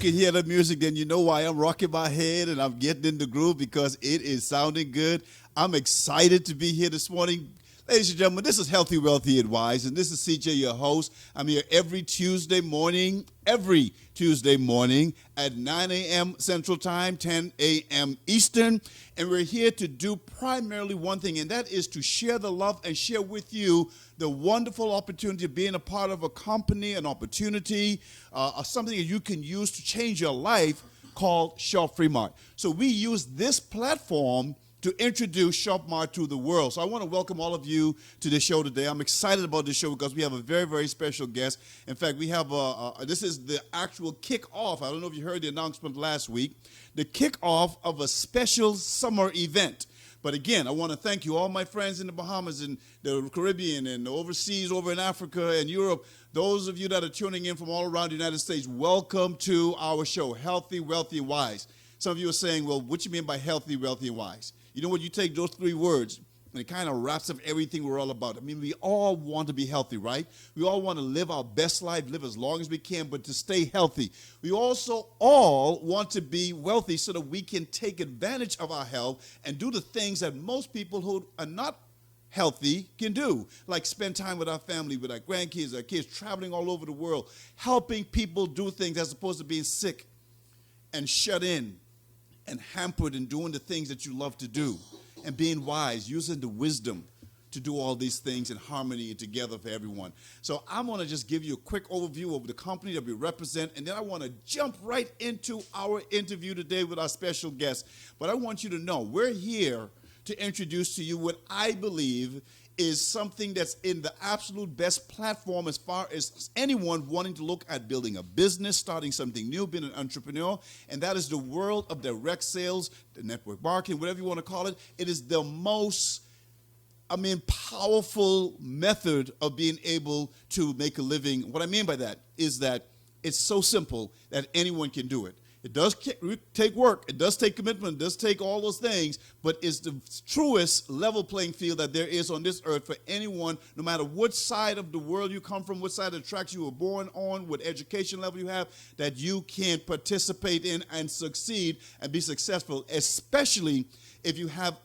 can hear the music, then you know why I'm rocking my head and I'm getting in the groove because it is sounding good. I'm excited to be here this morning. Ladies and gentlemen, this is Healthy, Wealthy, and Wise, and this is CJ, your host. I'm here every Tuesday morning at 9 a.m. Central Time, 10 a.m. Eastern, and we're here to do primarily one thing, and that is to share the love and share with you the wonderful opportunity of being a part of a company, an opportunity, something that you can use to change your life called Shop Free Mart. So we use this platform to introduce Shop Mart to the world. So I want to welcome all of you to the show today. I'm excited about this show because we have a very, very special guest. In fact, we have this is the actual kickoff. I don't know if you heard the announcement last week. The kickoff of a special summer event. But again, I want to thank you, all my friends in the Bahamas and the Caribbean and overseas over in Africa and Europe. Those of you that are tuning in from all around the United States, welcome to our show, Healthy, Wealthy, and Wise. Some of you are saying, well, what you mean by healthy, wealthy, and wise? You know what? You take those three words, and it kind of wraps up everything we're all about. I mean, we all want to be healthy, right? We all want to live our best life, live as long as we can, but to stay healthy. We also all want to be wealthy so that we can take advantage of our health and do the things that most people who are not healthy can do, like spend time with our family, with our grandkids, our kids, traveling all over the world, helping people do things as opposed to being sick and shut in and hampered in doing the things that you love to do, and being wise, using the wisdom to do all these things in harmony and together for everyone. So I'm going to just give you a quick overview of the company that we represent, and then I want to jump right into our interview today with our special guest. But I want you to know we're here to introduce to you what I believe is something that's in the absolute best platform as far as anyone wanting to look at building a business, starting something new, being an entrepreneur, and that is the world of direct sales, the network marketing, whatever you want to call it. It is the most, powerful method of being able to make a living. What I mean by that is that it's so simple that anyone can do it. It does take work. It does take commitment. It does take all those things, but it's the truest level playing field that there is on this earth for anyone, no matter what side of the world you come from, what side of the tracks you were born on, what education level you have, that you can participate in and succeed and be successful, especially if you have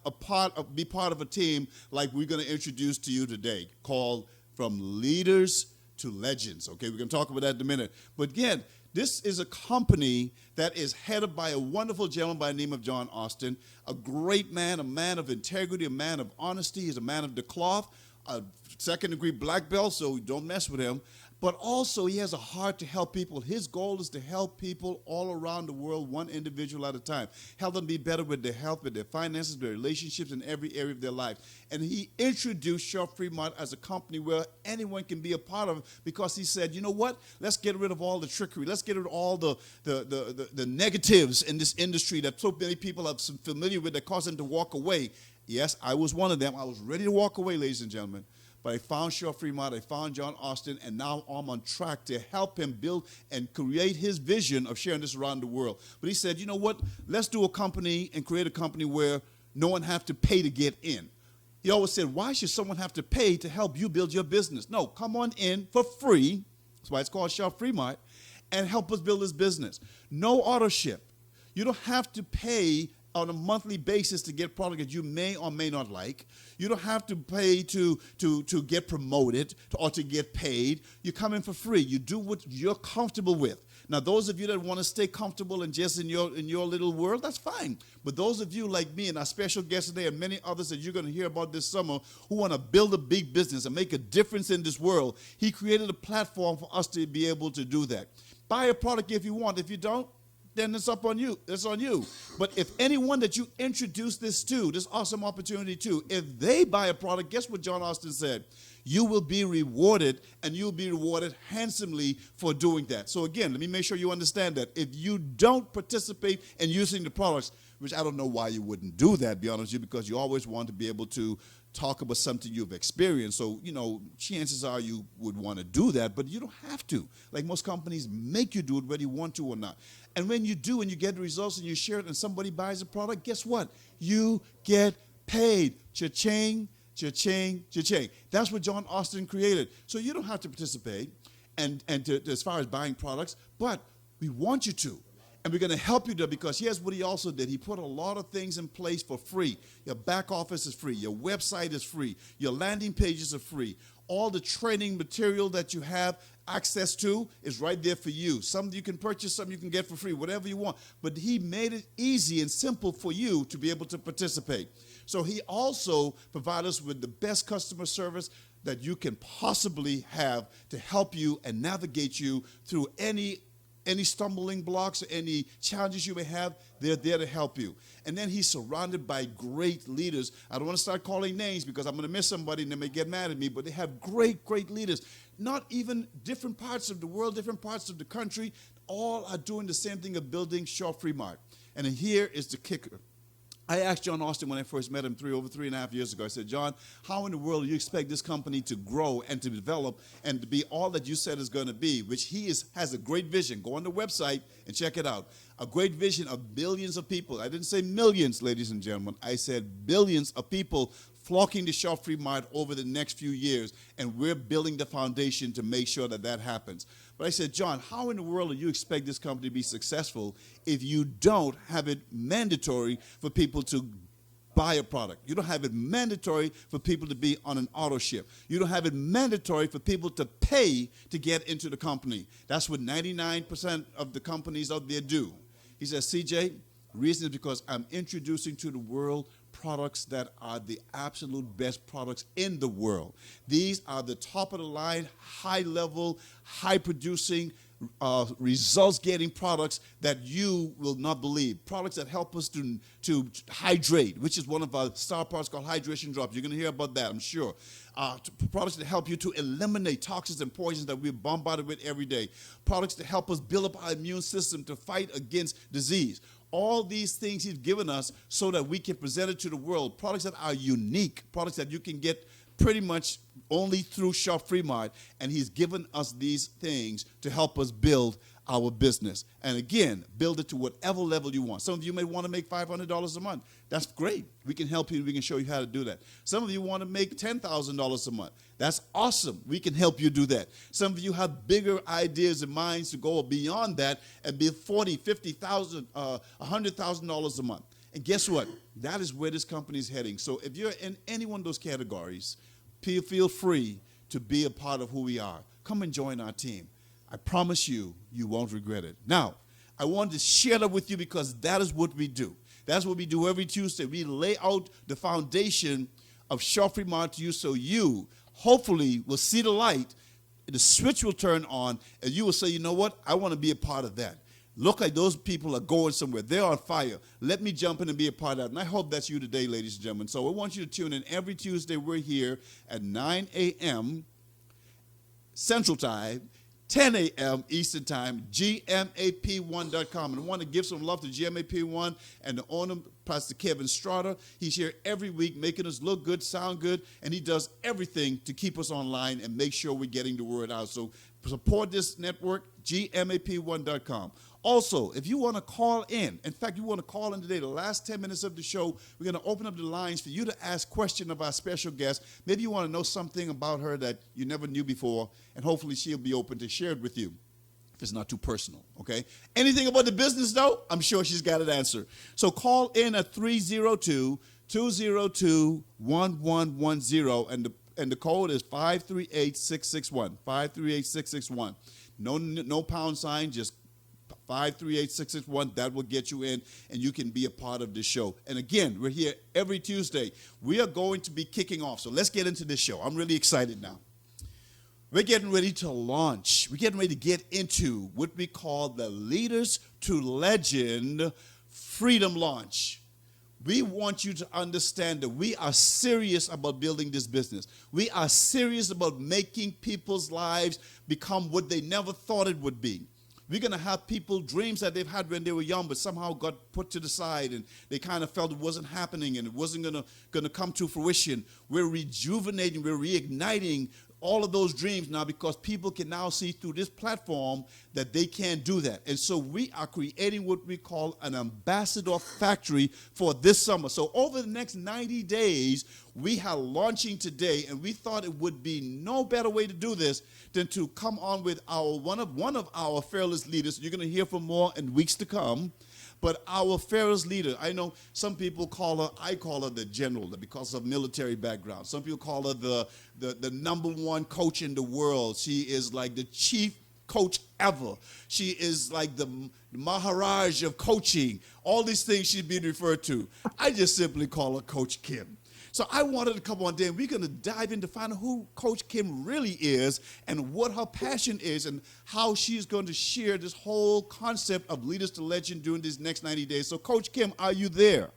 be part of a team like we're going to introduce to you today, called From Leaders to Legends. Okay, we're going to talk about that in a minute. But again, this is a company that is headed by a wonderful gentleman by the name of John Austin, a great man, a man of integrity, a man of honesty. He's a man of the cloth, a second-degree black belt, so don't mess with him. But also, he has a heart to help people. His goal is to help people all around the world, one individual at a time. Help them be better with their health, with their finances, their relationships, in every area of their life. And he introduced Shop Free Mart as a company where anyone can be a part of, because he said, you know what? Let's get rid of all the trickery. Let's get rid of all the negatives in this industry that so many people are familiar with that cause them to walk away. Yes, I was one of them. I was ready to walk away, ladies and gentlemen. But I found Shop Free Mart, I found John Austin, and now I'm on track to help him build and create his vision of sharing this around the world. But he said, you know what, let's do a company and create a company where no one have to pay to get in. He always said, why should someone have to pay to help you build your business? No, come on in for free. That's why it's called Shop Free Mart, and help us build this business. No auto ship. You don't have to pay on a monthly basis to get product that you may or may not like. You don't have to pay to get promoted or to get paid. You come in for free. You do what you're comfortable with. Now, those of you that want to stay comfortable and just in your little world, that's fine. But those of you like me and our special guest today and many others that you're going to hear about this summer who want to build a big business and make a difference in this world, he created a platform for us to be able to do that. Buy a product if you want. If you don't, then it's up on you. It's on you. But if anyone that you introduce this to, this awesome opportunity to, if they buy a product, guess what John Austin said? You will be rewarded, and you'll be rewarded handsomely for doing that. So again, let me make sure you understand that. If you don't participate in using the products, which I don't know why you wouldn't do that, to be honest with you, because you always want to be able to talk about something you've experienced. So, chances are you would want to do that, but you don't have to. Like most companies make you do it whether you want to or not. And when you do and you get the results and you share it and somebody buys a product, guess what? You get paid. Cha-ching, cha-ching, cha-ching. That's what John Austin created. So you don't have to participate and as far as buying products, but we want you to. And we're going to help you there because here's what he also did. He put a lot of things in place for free. Your back office is free. Your website is free. Your landing pages are free. All the training material that you have access to is right there for you. Some you can purchase, some you can get for free, whatever you want. But he made it easy and simple for you to be able to participate. So he also provides us with the best customer service that you can possibly have to help you and navigate you through any stumbling blocks or any challenges you may have. They're there to help you. And then he's surrounded by great leaders. I don't want to start calling names because I'm going to miss somebody and they may get mad at me, but they have great, great leaders. Not even different parts of the world, different parts of the country, all are doing the same thing of building Shop Free Mart. And here is the kicker. I asked John Austin when I first met him over 3.5 years ago. I said, John, how in the world do you expect this company to grow and to develop and to be all that you said is going to be, which has a great vision. Go on the website and check it out. A great vision of billions of people. I didn't say millions, ladies and gentlemen. I said billions of people flocking to Shop Free Mart over the next few years, and we're building the foundation to make sure that that happens. But I said, John, how in the world do you expect this company to be successful if you don't have it mandatory for people to buy a product? You don't have it mandatory for people to be on an auto ship. You don't have it mandatory for people to pay to get into the company. That's what 99% of the companies out there do. He says, CJ, reason is because I'm introducing to the world products that are the absolute best products in the world. These are the top of the line, high level, high producing, results getting products that you will not believe. Products that help us to hydrate, which is one of our star products called hydration drops. You're going to hear about that, I'm sure. Products that help you to eliminate toxins and poisons that we're bombarded with every day. Products that help us build up our immune system to fight against disease. All these things he's given us so that we can present it to the world. Products that are unique, products that you can get pretty much only through Shop Free Mart. And he's given us these things to help us build our business. And again, build it to whatever level you want. Some of you may want to make $500 a month. That's great. We can help you and we can show you how to do that. Some of you want to make $10,000 a month. That's awesome. We can help you do that. Some of you have bigger ideas and minds to go beyond that and be $40,000, $50,000, $100,000 a month. And guess what? That is where this company is heading. So if you're in any one of those categories, feel free to be a part of who we are. Come and join our team. I promise you, you won't regret it. Now, I wanted to share that with you because that is what we do. That's what we do every Tuesday. We lay out the foundation of Shop Free Mart to you so you, hopefully, will see the light, the switch will turn on, and you will say, you know what, I want to be a part of that. Look like those people are going somewhere. They're on fire. Let me jump in and be a part of that. And I hope that's you today, ladies and gentlemen. So I want you to tune in every Tuesday. We're here at 9 a.m. Central Time, 10 a.m. Eastern Time, GMAP1.com. And I want to give some love to GMAP1 and the owner, Pastor Kevin Strata. He's here every week making us look good, sound good, and he does everything to keep us online and make sure we're getting the word out. So support this network, GMAP1.com. Also, if you want to call in fact, you want to call in today, the last 10 minutes of the show, we're going to open up the lines for you to ask questions of our special guest. Maybe you want to know something about her that you never knew before, and hopefully she'll be open to share it with you if it's not too personal, okay? Anything about the business, though, I'm sure she's got an answer. So call in at 302-202-1110, and the code is 538-661, 538-661. No pound sign, just 538-661. That will get you in, and you can be a part of this show. And again, we're here every Tuesday. We are going to be kicking off, so let's get into this show. I'm really excited now. We're getting ready to launch. We're getting ready to get into what we call the Leaders to Legend Freedom Launch. We want you to understand that we are serious about building this business. We are serious about making people's lives become what they never thought it would be. We're going to have people, dreams that they've had when they were young, but somehow got put to the side, and they kind of felt it wasn't happening and it wasn't going to come to fruition. We're rejuvenating, we're reigniting all of those dreams now because people can now see through this platform that they can do that. And so we are creating what we call an ambassador factory for this summer. So over the next 90 days, we are launching today, and we thought it would be no better way to do this than to come on with our one of our fearless leaders. You're going to hear from more in weeks to come. But our fearless leader, I know some people I call her the general because of military background. Some people call her the number one coach in the world. She is like the chief coach ever. She is like the Maharaj of coaching. All these things she's being referred to. I just simply call her Coach Kim. So I wanted to come on there, and we're going to dive in to find out who Coach Kim really is and what her passion is and how she's going to share this whole concept of Leaders to Legend during these next 90 days. So, Coach Kim, are you there?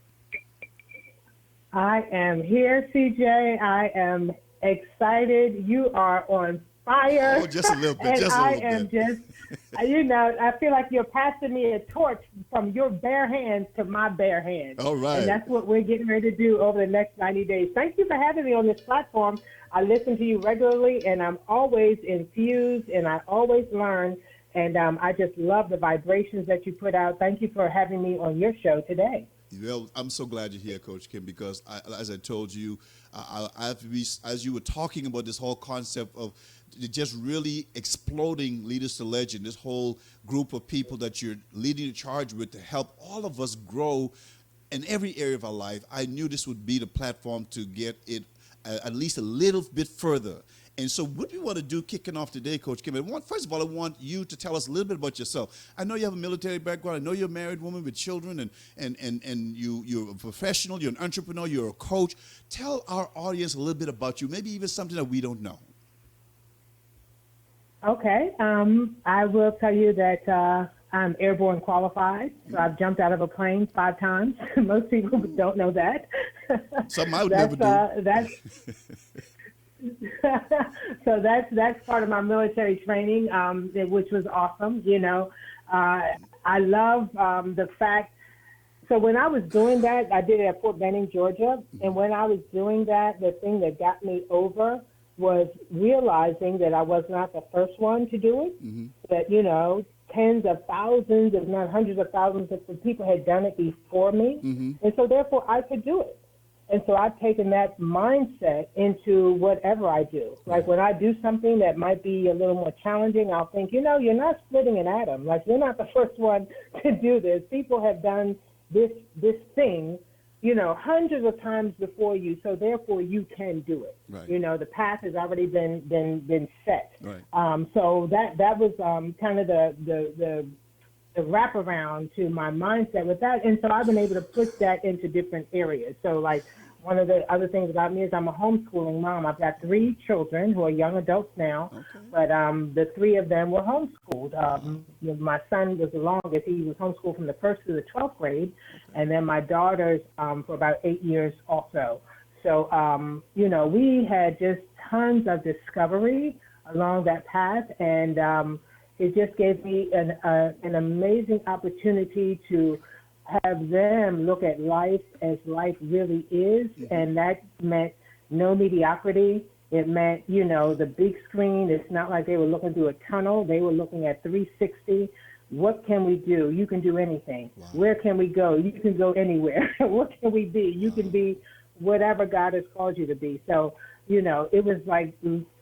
I am here, CJ. I am excited. You are on fire. Oh, just a little bit. And just a I little am bit. just, I feel like you're passing me a torch from your bare hands to my bare hands. All right. And that's what we're getting ready to do over the next 90 days. Thank you for having me on this platform. I listen to you regularly, and I'm always infused, and I always learn. And I just love the vibrations that you put out. Thank you for having me on your show today. Well, I'm so glad you're here, Coach Kim, because as I told you, as you were talking about this whole concept of just really exploding Leaders to Legend, this whole group of people that you're leading the charge with to help all of us grow in every area of our life, I knew this would be the platform to get it at least a little bit further. And so what we want to do kicking off today, Coach Kim, first of all, I want you to tell us a little bit about yourself. I know you have a military background. I know you're a married woman with children, and you're a professional, you're an entrepreneur, you're a coach. Tell our audience a little bit about you, maybe even something that we don't know. Okay. I will tell you that I'm airborne qualified, so I've jumped out of a plane 5 times. Most people don't know that. Something I would never do. So that's part of my military training, which was awesome. I love the fact. So when I was doing that, I did it at Fort Benning, Georgia, and when I was doing that, the thing that got me over was realizing that I was not the first one to do it. Mm-hmm. That tens of thousands, if not hundreds of thousands of people had done it before me, mm-hmm. and so therefore I could do it. And so I've taken that mindset into whatever I do. Like when I do something that might be a little more challenging, I'll think, you're not splitting an atom. Like you're not the first one to do this. People have done this thing, hundreds of times before you. So therefore you can do it. Right. The path has already been set. Right. So that was kind of the wraparound to my mindset with that. And so I've been able to put that into different areas. So like one of the other things about me is I'm a homeschooling mom. I've got 3 children who are young adults now, okay. But the 3 of them were homeschooled. My son was the longest. He was homeschooled from the 1st to the 12th grade. Okay. And then my daughters for about 8 years also. So, we had just tons of discovery along that path. And it just gave me an amazing opportunity to have them look at life as life really is, mm-hmm. and that meant no mediocrity. It meant, the big screen. It's not like they were looking through a tunnel. They were looking at 360. What can we do? You can do anything. Wow. Where can we go? You can go anywhere. What can we be? You can be whatever God has called you to be. So, it was like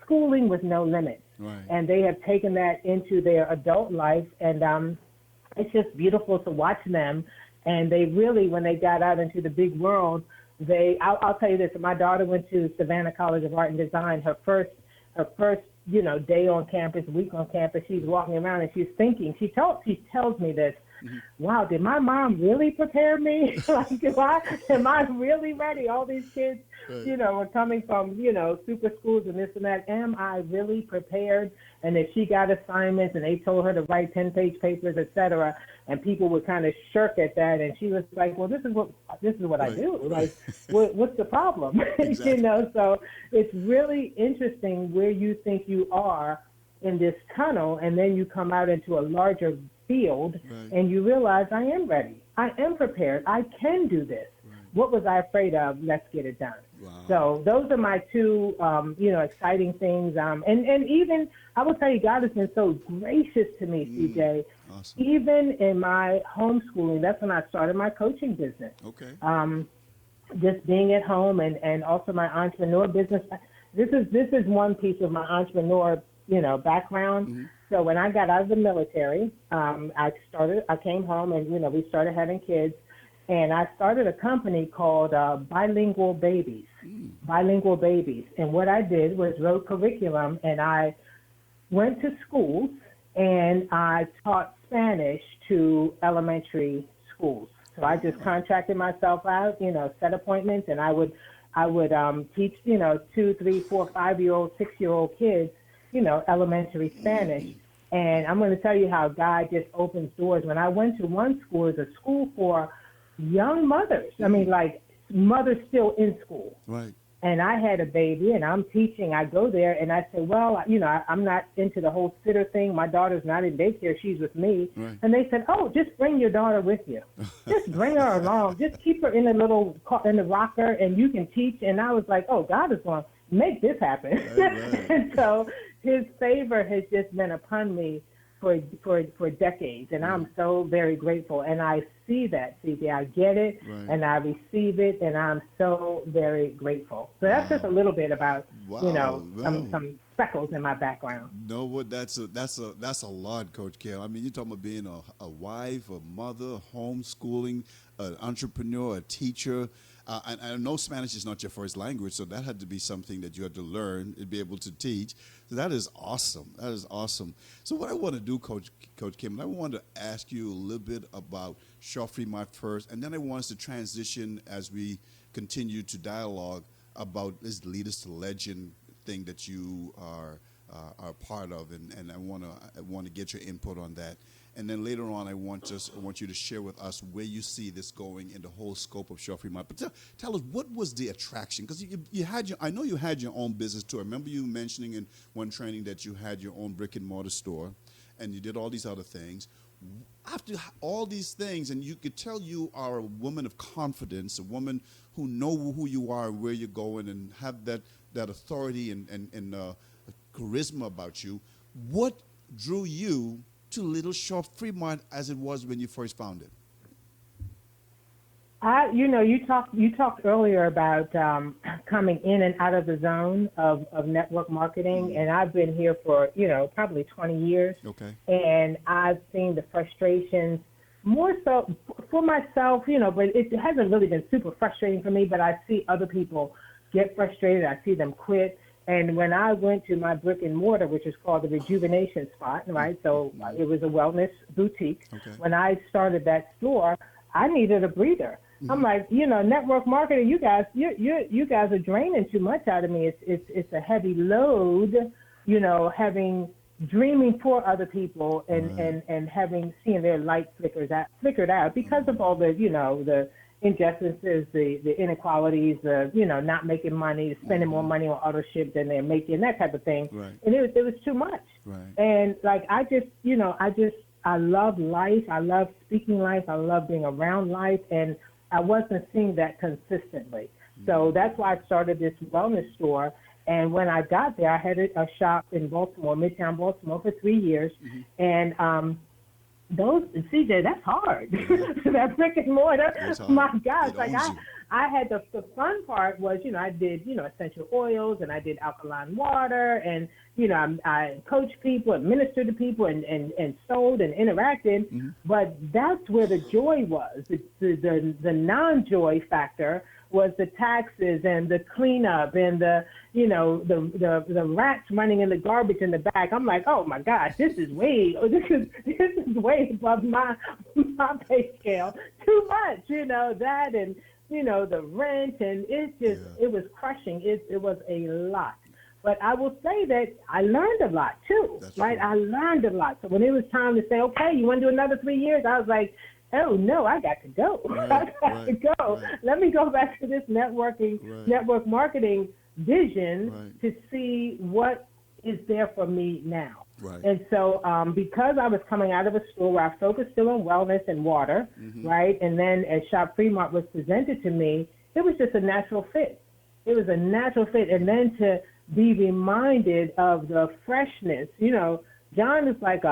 schooling with no limits. Right. And they have taken that into their adult life, and it's just beautiful to watch them. And they really, when they got out into the big world, I'll tell you this, my daughter went to Savannah College of Art and Design, her first day on campus, week on campus. She's walking around and she's thinking, she tells me this, mm-hmm. Wow, did my mom really prepare me? Like, am I really ready? All these kids, right. Are coming from, super schools and this and that. Am I really prepared? And if she got assignments and they told her to write 10-page papers, et cetera, and people would kind of shirk at that, and she was like, well, this is what right. I do. Like, what's the problem? Exactly. So it's really interesting where you think you are in this tunnel, and then you come out into a larger field, right. and you realize I am ready. I am prepared. I can do this. Right. What was I afraid of? Let's get it done. Wow. So those are my two, exciting things. And even I will tell you, God has been so gracious to me, CJ. Awesome. Even in my homeschooling, that's when I started my coaching business. Okay. Just being at home and also my entrepreneur business. This is one piece of my entrepreneur, background. So when I got out of the military, I came home and, we started having kids. And I started a company called Bilingual Babies. Bilingual Babies. And what I did was wrote curriculum, and I went to schools and I taught Spanish to elementary schools. So I just contracted myself out, set appointments, and I would teach, 2, 3, 4, 5-year-old, 6-year-old kids, elementary Spanish. And I'm going to tell you how God just opens doors. When I went to one school, it was a school for young mothers. I mean, like mothers still in school. Right. And I had a baby, and I'm teaching. I go there, and I say, well, I'm not into the whole sitter thing. My daughter's not in daycare. She's with me. Right. And they said, oh, just bring your daughter with you. Just bring her along. Just keep her in the rocker, and you can teach. And I was like, oh, God is going to make this happen. Right. And so his favor has just been upon me for decades, and I'm so very grateful. And I see that, CJ. I get it, and I receive it, and I'm so very grateful. So that's just a little bit about, some freckles in my background. No, what that's a lot, Coach Kim. I mean, you're talking about being a wife, a mother, homeschooling, an entrepreneur, a teacher. And I know Spanish is not your first language, so that had to be something that you had to learn and be able to teach. So that is awesome. That is awesome. So what I want to do, Coach Kim, I want to ask you a little bit about Shaw Fremont first, and then I want us to transition as we continue to dialogue about this Leaders to Legend thing that you are part of, and I want to get your input on that. And then later on, I want you to share with us where you see this going in the whole scope of Shaw Fremont. But tell us, what was the attraction? Because I know you had your own business too. I remember you mentioning in one training that you had your own brick and mortar store, and you did all these other things. After all these things, and you could tell you are a woman of confidence, a woman who know who you are, where you're going, and have that authority and charisma about you. What drew you to Little Shaw Fremont as it was when you first found it? You talked earlier about coming in and out of the zone of network marketing, and I've been here for probably 20 years. Okay. And I've seen the frustrations more so for myself, but it hasn't really been super frustrating for me. But I see other people get frustrated. I see them quit. And when I went to my brick and mortar, which is called the Rejuvenation Spot, right? So it was a wellness boutique. Okay. When I started that store, I needed a breather. I'm like, network marketing, you guys are draining too much out of me. It's a heavy load, dreaming for other people and seeing their light flickered out because of all the injustices, the inequalities, not making money, spending more money on auto ship than they're making, that type of thing. Right. And it was too much. Right. And like, I love life. I love speaking life. I love being around life. And I wasn't seeing that consistently. So that's why I started this wellness store. And when I got there, I had a shop in Baltimore, Midtown Baltimore, for 3 years. And CJ, that's hard. That brick and mortar, my gosh, I had the fun part was, I did, essential oils, and I did alkaline water, and, I coached people and ministered to people and sold and interacted. But that's where the joy was. The non-joy factor was the taxes and the cleanup and the rats running in the garbage in the back. I'm like, oh my gosh, this is way above my pay scale. Too much, that and the rent, and it was crushing. It was a lot. But I will say that I learned a lot too. That's right? True. I learned a lot. So when it was time to say, okay, you want to do another 3 years? I was like, oh no, I got to go. I got to go. Right. Let me go back to this network marketing vision to see what is there for me now. Right. And so because I was coming out of a store where I focused still on wellness and water, right? And then as Shop Fremont was presented to me, it was just a natural fit. it was a natural fit. And then to be reminded of the freshness, John is like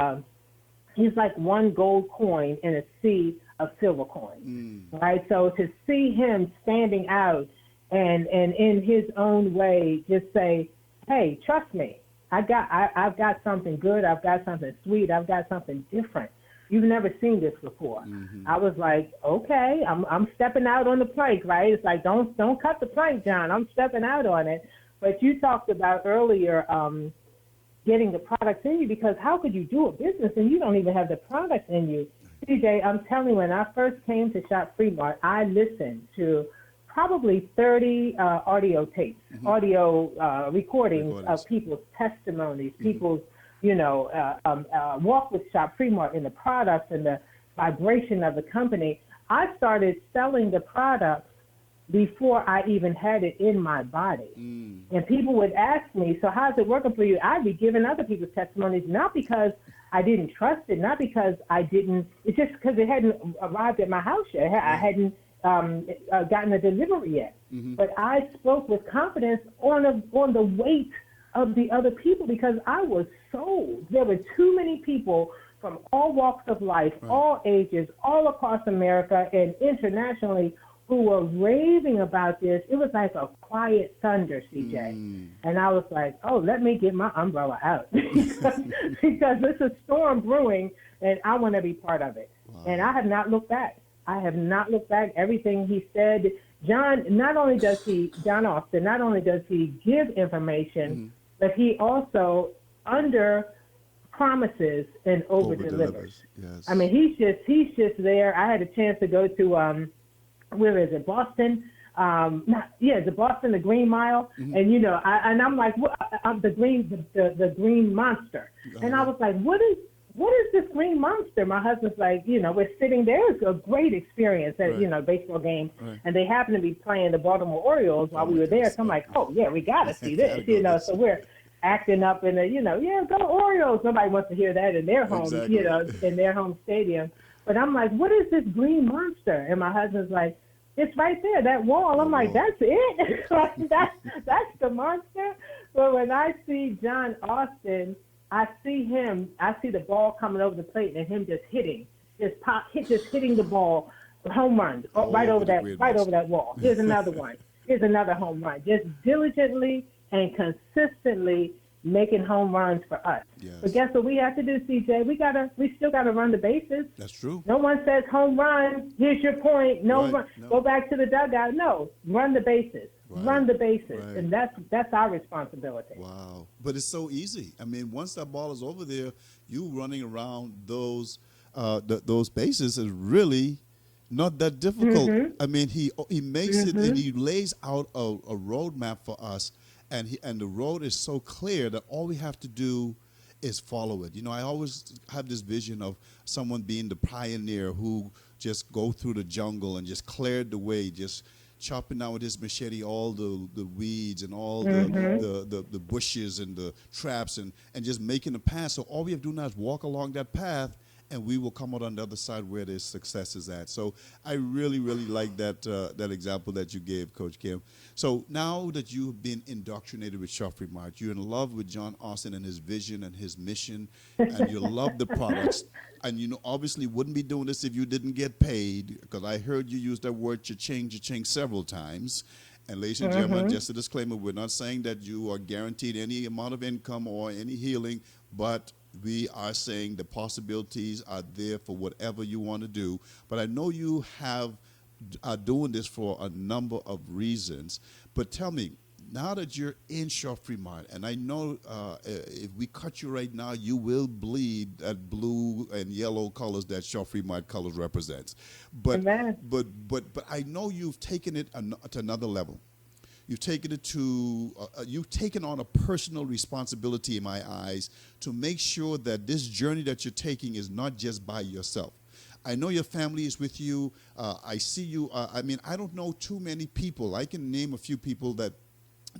he's like one gold coin in a sea of silver coins, right? So to see him standing out and in his own way just say, hey, trust me, I've got something good, I've got something sweet, I've got something different. You've never seen this before. I was like, okay, I'm stepping out on the plank, right? It's like, don't cut the plank, John. I'm stepping out on it. But you talked about earlier getting the products in you, because how could you do a business and you don't even have the products in you? CJ, I'm telling you, when I first came to Shop Free Mart, I listened to probably 30 audio tapes, audio recordings of people's testimonies, people's walk with Shop Free Mart and the products and the vibration of the company. I started selling the products before I even had it in my body. And people would ask me, so how's it working for you? I'd be giving other people's testimonies, not because I didn't trust it, not because I didn't, it's just because it hadn't arrived at my house yet. I hadn't gotten a delivery yet. But I spoke with confidence on the weight of the other people, because I was sold. There were too many people from all walks of life, all ages, all across America and internationally, who were raving about this. It was like a quiet thunder, CJ. And I was like, oh, let me get my umbrella out because there's a storm brewing and I want to be part of it. And I have not looked back. Everything he said, John Austin, not only does he give information, but he also under promises and over delivers. Yes. I mean, he's just there. I had a chance to go to where is it? Boston. The Boston, the Green Mile, and I'm like, I'm the Green Monster, and I was like, what is this Green Monster? My husband's like, we're sitting there. It's a great experience at baseball game, and they happen to be playing the Baltimore Orioles while we were there. So I'm like, oh yeah, we got to see this, So we're acting up in go Orioles. Nobody wants to hear that in their home, in their home stadium. But I'm like, what is this Green Monster? And my husband's like, it's right there, that wall. I'm like, that's it? that's the monster? But when I see John Austin, I see the ball coming over the plate and him just hitting the ball, home runs, right over that wall. Here's another one. Here's another home run. Just diligently and consistently making home runs for us. Yes. But guess what we have to do, CJ? We still got to run the bases. That's true. No one says home run. Here's your point. No. Go back to the dugout. No, run the bases. Run the bases, and that's our responsibility. Wow, but it's so easy. I mean, once that ball is over there, you running around those bases is really not that difficult. I mean, he makes it, and he lays out a roadmap for us. And the road is so clear that all we have to do is follow it. I always have this vision of someone being the pioneer who just go through the jungle and just cleared the way, just chopping down with his machete all the weeds and all the bushes and the traps and just making a path. So all we have to do now is walk along that path, and we will come out on the other side where the success is at. So I really, really like that example that you gave, Coach Kim. So now that you have been indoctrinated with Shop Free Mart, you're in love with John Austin and his vision and his mission, and you love the products. And obviously wouldn't be doing this if you didn't get paid, because I heard you use that word cha-ching several times. And ladies and gentlemen, just a disclaimer, we're not saying that you are guaranteed any amount of income or any healing, but we are saying the possibilities are there for whatever you want to do. But I know you are doing this for a number of reasons. But tell me, now that you're in Shop Free Mart, and I know if we cut you right now, you will bleed that blue and yellow colors that Shop Free Mart colors represents. But I know you've taken it to another level. You've taken it to, you've taken on a personal responsibility in my eyes to make sure that this journey that you're taking is not just by yourself. I know your family is with you. I see you. I don't know too many people. I can name a few people that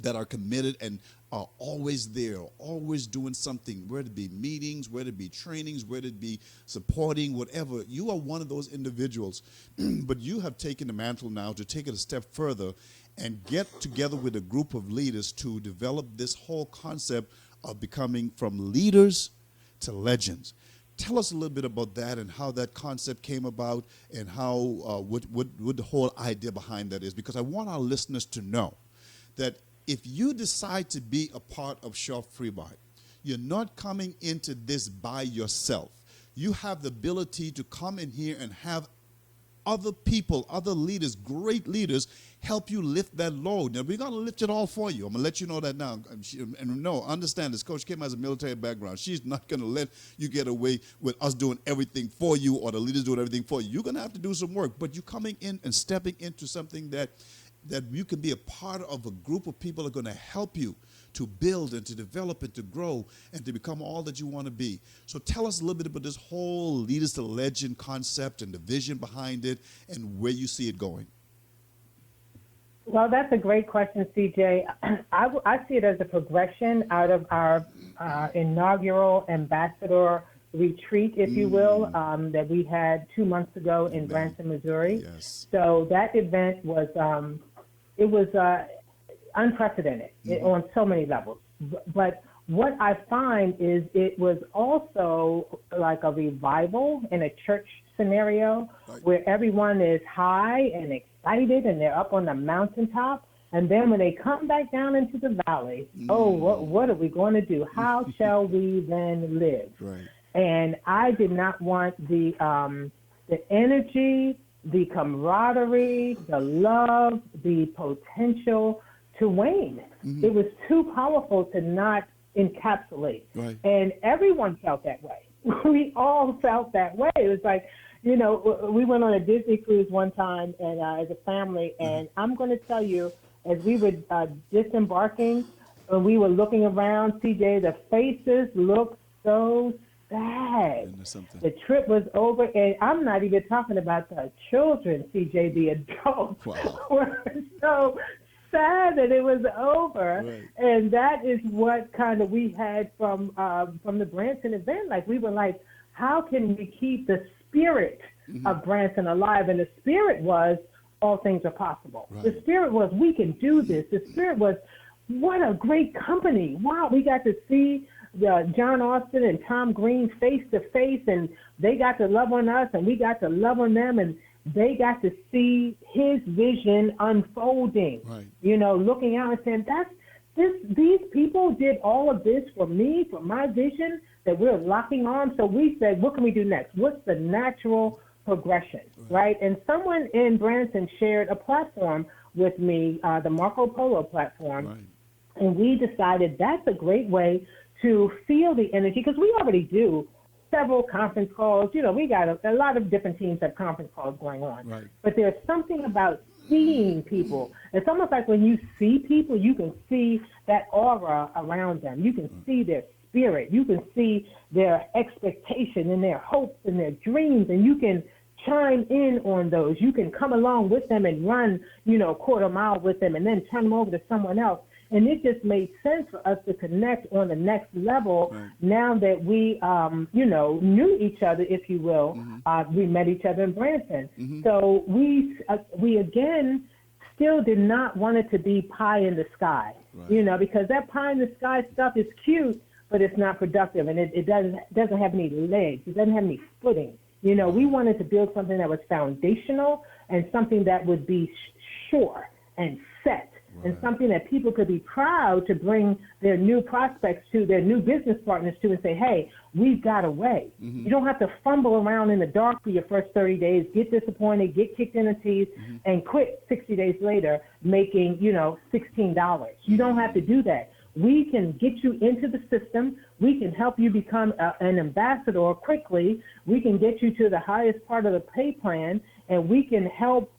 that are committed and are always there, always doing something, whether it be meetings, whether it be trainings, whether it be supporting, whatever. You are one of those individuals, but you have taken the mantle now to take it a step further and get together with a group of leaders to develop this whole concept of becoming from leaders to legends. Tell us a little bit about that and how that concept came about and how what the whole idea behind that is, because I want our listeners to know that if you decide to be a part of Shaw Freebuy, you're not coming into this by yourself. You have the ability to come in here and have other people, other leaders, great leaders, help you lift that load. Now, we're going to lift it all for you. I'm going to let you know that now. And no, understand this. Coach Kim has a military background. She's not going to let you get away with us doing everything for you or the leaders doing everything for you. You're going to have to do some work. But you're coming in and stepping into something that you can be a part of a group of people that are going to help you to build and to develop and to grow and to become all that you want to be. So tell us a little bit about this whole Leaders to Legend concept and the vision behind it and where you see it going. Well, that's a great question, CJ. I see it as a progression out of our inaugural ambassador retreat, if you will, that we had 2 months ago in Branson, Missouri. Yes. So that event was unprecedented on so many levels. But what I find is it was also like a revival in a church scenario where everyone is high and excited and they're up on the mountaintop. And then when they come back down into the valley, what are we going to do? How shall we then live? Right. And I did not want the energy, the camaraderie, the love, the potential to wane. It was too powerful to not encapsulate. Right. And everyone felt that way. We all felt that way. It was like, you know, we went on a Disney cruise one time and as a family, and I'm going to tell you, as we were disembarking, and we were looking around, CJ, the faces looked so sad. The trip was over, and I'm not even talking about the children, CJ, the adults were so sad that it was over. Right. And that is what kind of we had from the Branson event. Like, we were like, how can we keep the spirit of Branson alive? And the spirit was, all things are possible. Right. The spirit was, we can do this. The spirit was, what a great company. Wow, we got to see John Austin and Tom Green face to face, and they got to love on us, and we got to love on them, and they got to see his vision unfolding. Right. You know, looking out and saying, these people did all of this for me, for my vision that we're locking on. So we said, what can we do next? What's the natural progression, right? And someone in Branson shared a platform with me, the Marco Polo platform, right. And we decided that's a great way to feel the energy, because we already do several conference calls. You know, we got a lot of different teams have conference calls going on. Right. But there's something about seeing people. It's almost like when you see people, you can see that aura around them. You can see their spirit. You can see their expectation and their hopes and their dreams, and you can chime in on those. You can come along with them and run, you know, a quarter mile with them and then turn them over to someone else. And it just made sense for us to connect on the next level. Right. Now that we, you know, knew each other, if you will. We met each other in Branson. So we again still did not want it to be pie in the sky, right. You know, because that pie in the sky stuff is cute, but it's not productive, and it doesn't have any legs. It doesn't have any footing. You know, we wanted to build something that was foundational and something that would be sure and set. Right. And something that people could be proud to bring their new prospects to, their new business partners to, and say, hey, we've got a way. You don't have to fumble around in the dark for your first 30 days, get disappointed, get kicked in the teeth, and quit 60 days later making, you know, $16. You don't have to do that. We can get you into the system. We can help you become an ambassador quickly. We can get you to the highest part of the pay plan, and we can help,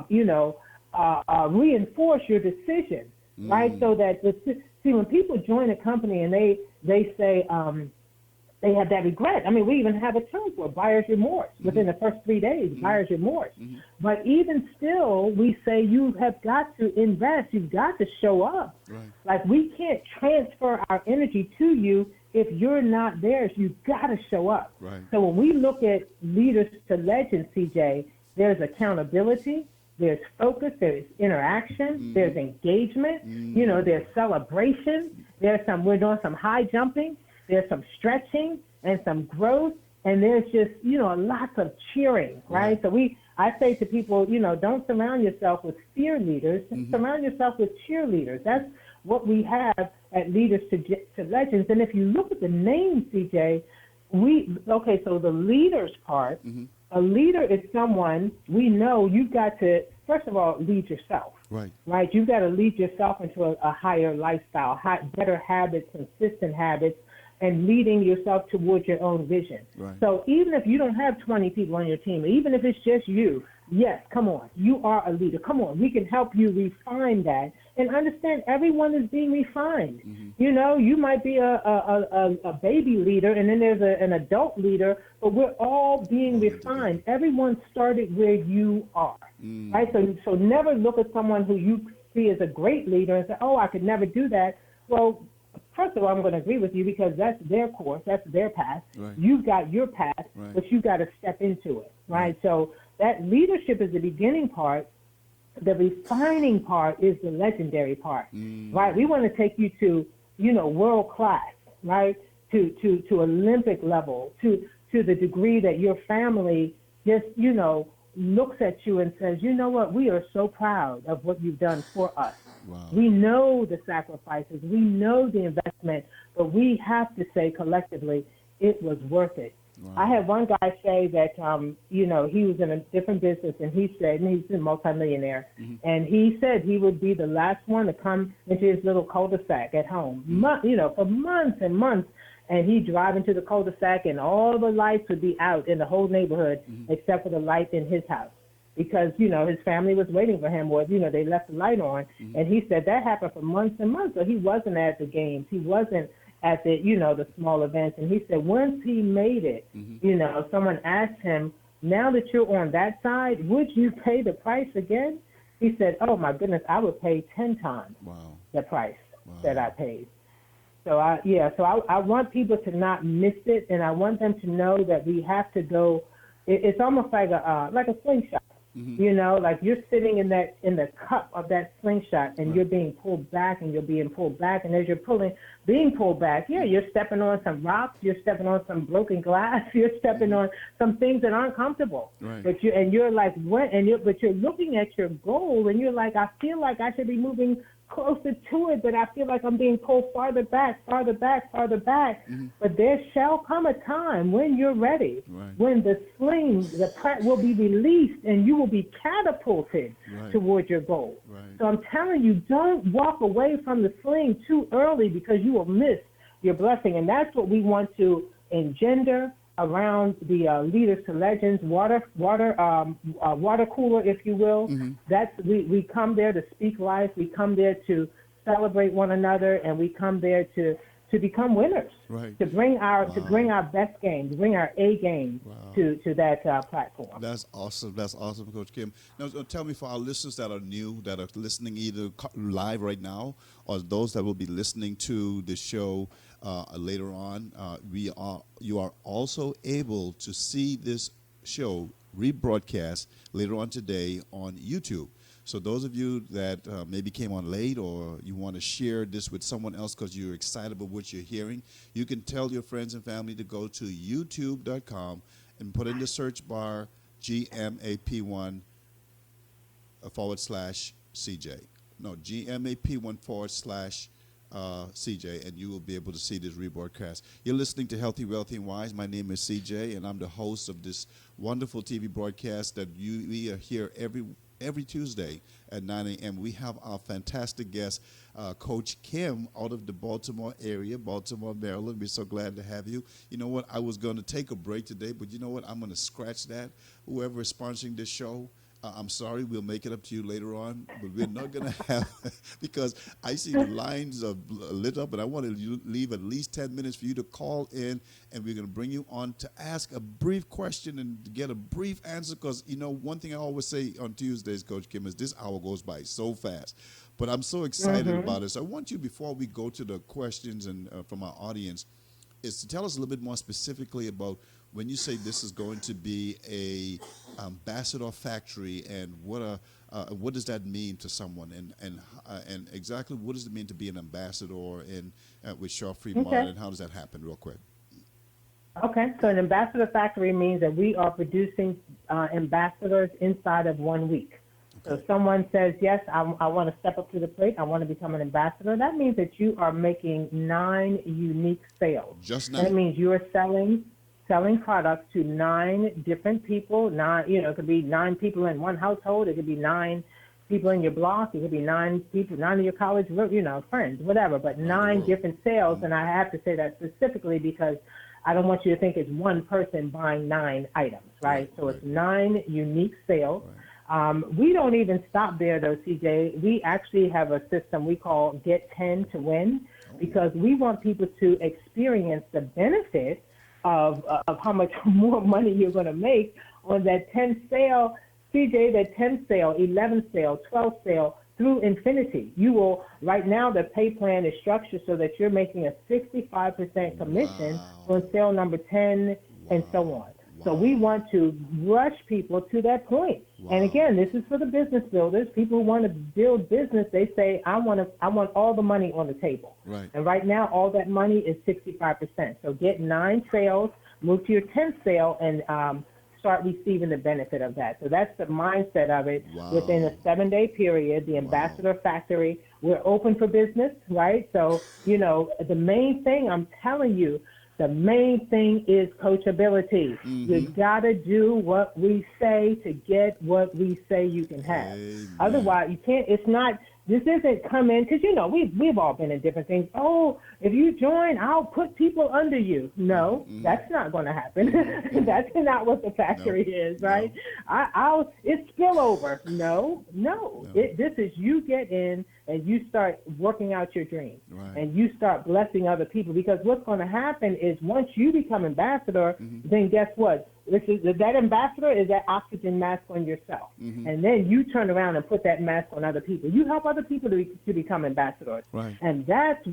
you know, reinforce your decision, right? So that, see, when people join a company and they say, they have that regret. I mean, we even have a term for it, buyer's remorse. Within the first 3 days, buyer's remorse. But even still, we say you have got to invest. You've got to show up. Right. Like, we can't transfer our energy to you if you're not there. You've got to show up. Right. So when we look at leaders to legends, CJ, there's accountability, there's focus, there's interaction, there's engagement, there's celebration, we're doing some high jumping, there's some stretching and some growth, and there's just, lots of cheering, right? So I say to people, don't surround yourself with fear leaders, surround yourself with cheerleaders. That's what we have at Leaders to Legends. And if you look at the name, CJ, so the leaders part, a leader is someone, we know you've got to, first of all, lead yourself. Right? You've got to lead yourself into a higher lifestyle, better habits, consistent habits, and leading yourself towards your own vision. Right. So even if you don't have 20 people on your team, even if it's just you, yes, come on, you are a leader. Come on, we can help you refine that and understand everyone is being refined. You might be a baby leader, and then there's an adult leader, but we're all being refined. Everyone started where you are, right? So never look at someone who you see as a great leader and say, oh, I could never do that. Well, first of all, I'm going to agree with you because that's their course, that's their path. Right. You've got your path, but you've got to step into it, right? So that leadership is the beginning part. The refining part is the legendary part, right? We want to take you to, world class, right? To Olympic level, to the degree that your family just, looks at you and says, you know what, we are so proud of what you've done for us. Wow. We know the sacrifices, we know the investment, but we have to say collectively, it was worth it. Wow. I had one guy say that, he was in a different business, and he said, and he's a multimillionaire, and he said he would be the last one to come into his little cul-de-sac at home, for months and months, and he'd drive into the cul-de-sac, and all the lights would be out in the whole neighborhood except for the light in his house. Because, his family was waiting for him, or, they left the light on. And he said that happened for months and months. So he wasn't at the games. He wasn't at the, the small events. And he said once he made it, someone asked him, now that you're on that side, would you pay the price again? He said, oh, my goodness, I would pay 10 times the price that I paid. So, I want people to not miss it, and I want them to know that we have to go. It's almost like a slingshot. Like you're sitting in the cup of that slingshot, and you're being pulled back, and you're being pulled back, and as you're being pulled back, you're stepping on some rocks, you're stepping on some broken glass, you're stepping on some things that aren't comfortable. Right. But you're like, but you're looking at your goal, and you're like, I feel like I should be moving closer to it, but I feel like I'm being pulled farther back. But there shall come a time when you're ready, when the sling, will be released, and you will be catapulted toward your goal. So I'm telling you, don't walk away from the sling too early, because you will miss your blessing. And that's what we want to engender around the Leaders to Legends water cooler, if you will. That's we come there to speak life. We come there to celebrate one another, and we come there to become winners. To bring our best game, to bring our A game to that platform. That's awesome. That's awesome, Coach Kim. Now, tell me, for our listeners that are new, that are listening either live right now, or those that will be listening to the show later on, you are also able to see this show rebroadcast later on today on YouTube. So those of you that maybe came on late, or you want to share this with someone else because you're excited about what you're hearing, you can tell your friends and family to go to youtube.com and put in the search bar GMAP1 /CJ. No, GMAP1 /CJ, and you will be able to see this rebroadcast. You're listening to Healthy, Wealthy, and Wise. My name is CJ, and I'm the host of this wonderful TV broadcast that we are here every Tuesday at 9 a.m. We have our fantastic guest, Coach Kim, out of the Baltimore area, Baltimore, Maryland. We're so glad to have you. You know what? I was going to take a break today, but you know what? I'm going to scratch that. Whoever is sponsoring this show, I'm sorry, we'll make it up to you later on, but we're not going to have, because I see the lines are lit up, and I want to leave at least 10 minutes for you to call in, and we're going to bring you on to ask a brief question and to get a brief answer, because, one thing I always say on Tuesdays, Coach Kim, is this hour goes by so fast. But I'm so excited about it. So I want you, before we go to the questions and from our audience, is to tell us a little bit more specifically about when you say this is going to be a ambassador factory, and what does that mean to someone, and exactly what does it mean to be an ambassador in with Shaw Free Mart, and how does that happen, real quick? Okay, so an ambassador factory means that we are producing ambassadors inside of 1 week. So if someone says, yes, I want to step up to the plate, I want to become an ambassador, that means that you are making 9 unique sales. Just 9? That means you are selling products to 9 different people. It could be 9 people in one household. It could be 9 people in your block. It could be 9 people, 9 of your college, friends, whatever, but 9 different sales. And I have to say that specifically because I don't want you to think it's one person buying 9 items, right? So it's 9 unique sales. We don't even stop there, though, CJ. We actually have a system we call Get 10 to Win, because we want people to experience the benefit of how much more money you're going to make on that 10 sale, CJ, that 10 sale, 11 sale, 12 sale through infinity. You will, right now, the pay plan is structured so that you're making a 65% commission on sale number 10 and so on. So we want to rush people to that point. And again, this is for the business builders. People who want to build business, they say, I want all the money on the table. Right. And right now, all that money is 65%. So get 9 sales, move to your 10th sale, and start receiving the benefit of that. So that's the mindset of it. Within a 7-day period, the Ambassador Factory, we're open for business, right? So, the main thing I'm telling you, the main thing is coachability. You gotta do what we say to get what we say you can have. Amen. Otherwise, you can't. This isn't come in, because we've all been in different things. Oh, if you join, I'll put people under you. No, that's not going to happen. That's not what the factory is, right? No. It's spillover. No. This is you get in and you start working out your dreams, and you start blessing other people, because what's going to happen is once you become ambassador, then guess what? That ambassador is that oxygen mask on yourself. And then you turn around and put that mask on other people. You help other people to become ambassadors. Right. And that's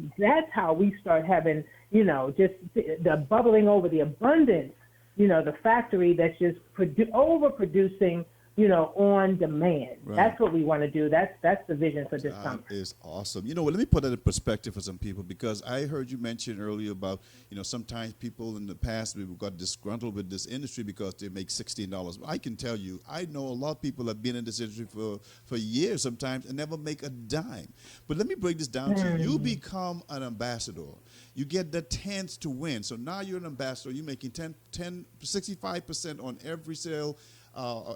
how we start having, just the bubbling over, the abundance, the factory that's just overproducing, on demand. Right. That's what we want to do. That's the vision for this summer. That is awesome. Let me put that in perspective for some people, because I heard you mention earlier about, sometimes people in the past, we've got disgruntled with this industry because they make $16. I can tell you, I know a lot of people have been in this industry for years sometimes and never make a dime. But let me break this down to you. You become an ambassador. You get the chance to win. So now you're an ambassador. You're making 65% on every sale.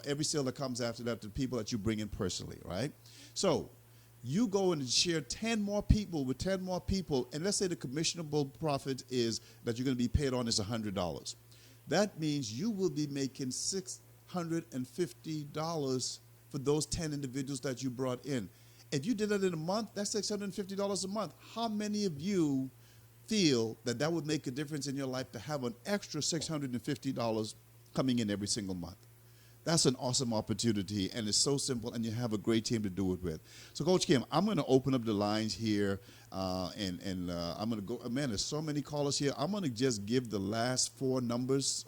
Every sale that comes after that, the people that you bring in personally, right? So you go and share 10 more people with 10 more people, and let's say the commissionable profit is that you're going to be paid on is $100. That means you will be making $650 for those 10 individuals that you brought in. If you did that in a month, that's $650 a month. How many of you feel that would make a difference in your life to have an extra $650 coming in every single month? That's an awesome opportunity, and it's so simple, and you have a great team to do it with. So, Coach Kim, I'm going to open up the lines here, and I'm going to go. Man, there's so many callers here. I'm going to just give the last 4 numbers.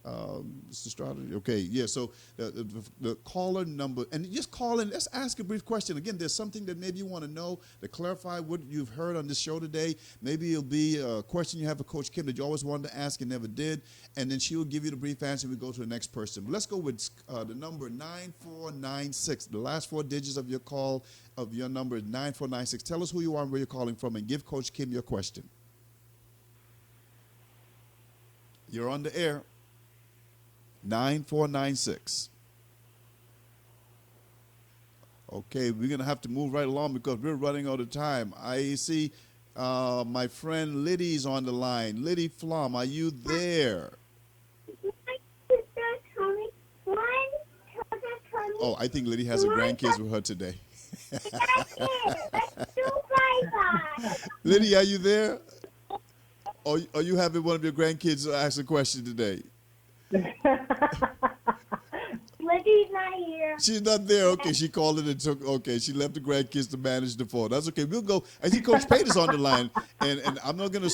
Mr. Strada? Okay, yeah, so the caller number, and just call in. Let's ask a brief question. Again, there's something that maybe you want to know to clarify what you've heard on this show today. Maybe it'll be a question you have for Coach Kim that you always wanted to ask and never did, and then she will give you the brief answer, and we go to the next person. Let's go with the number 9496. The last 4 digits of your call, of your number is 9496. Tell us who you are and where you're calling from, and give Coach Kim your question. You're on the air. 9496. Okay, we're going to have to move right along because we're running out of time. I see my friend Liddy's on the line. Liddy Flom, are you there? Oh, I think Liddy has her grandkids with her today. Liddy, are you there? Or are you having one of your grandkids ask a question today? Liddy's not here. She's not there. Okay, she called it and took. Okay, she left the grandkids to manage the phone. That's okay. We'll go. I see Coach Pate is on the line, and I'm not gonna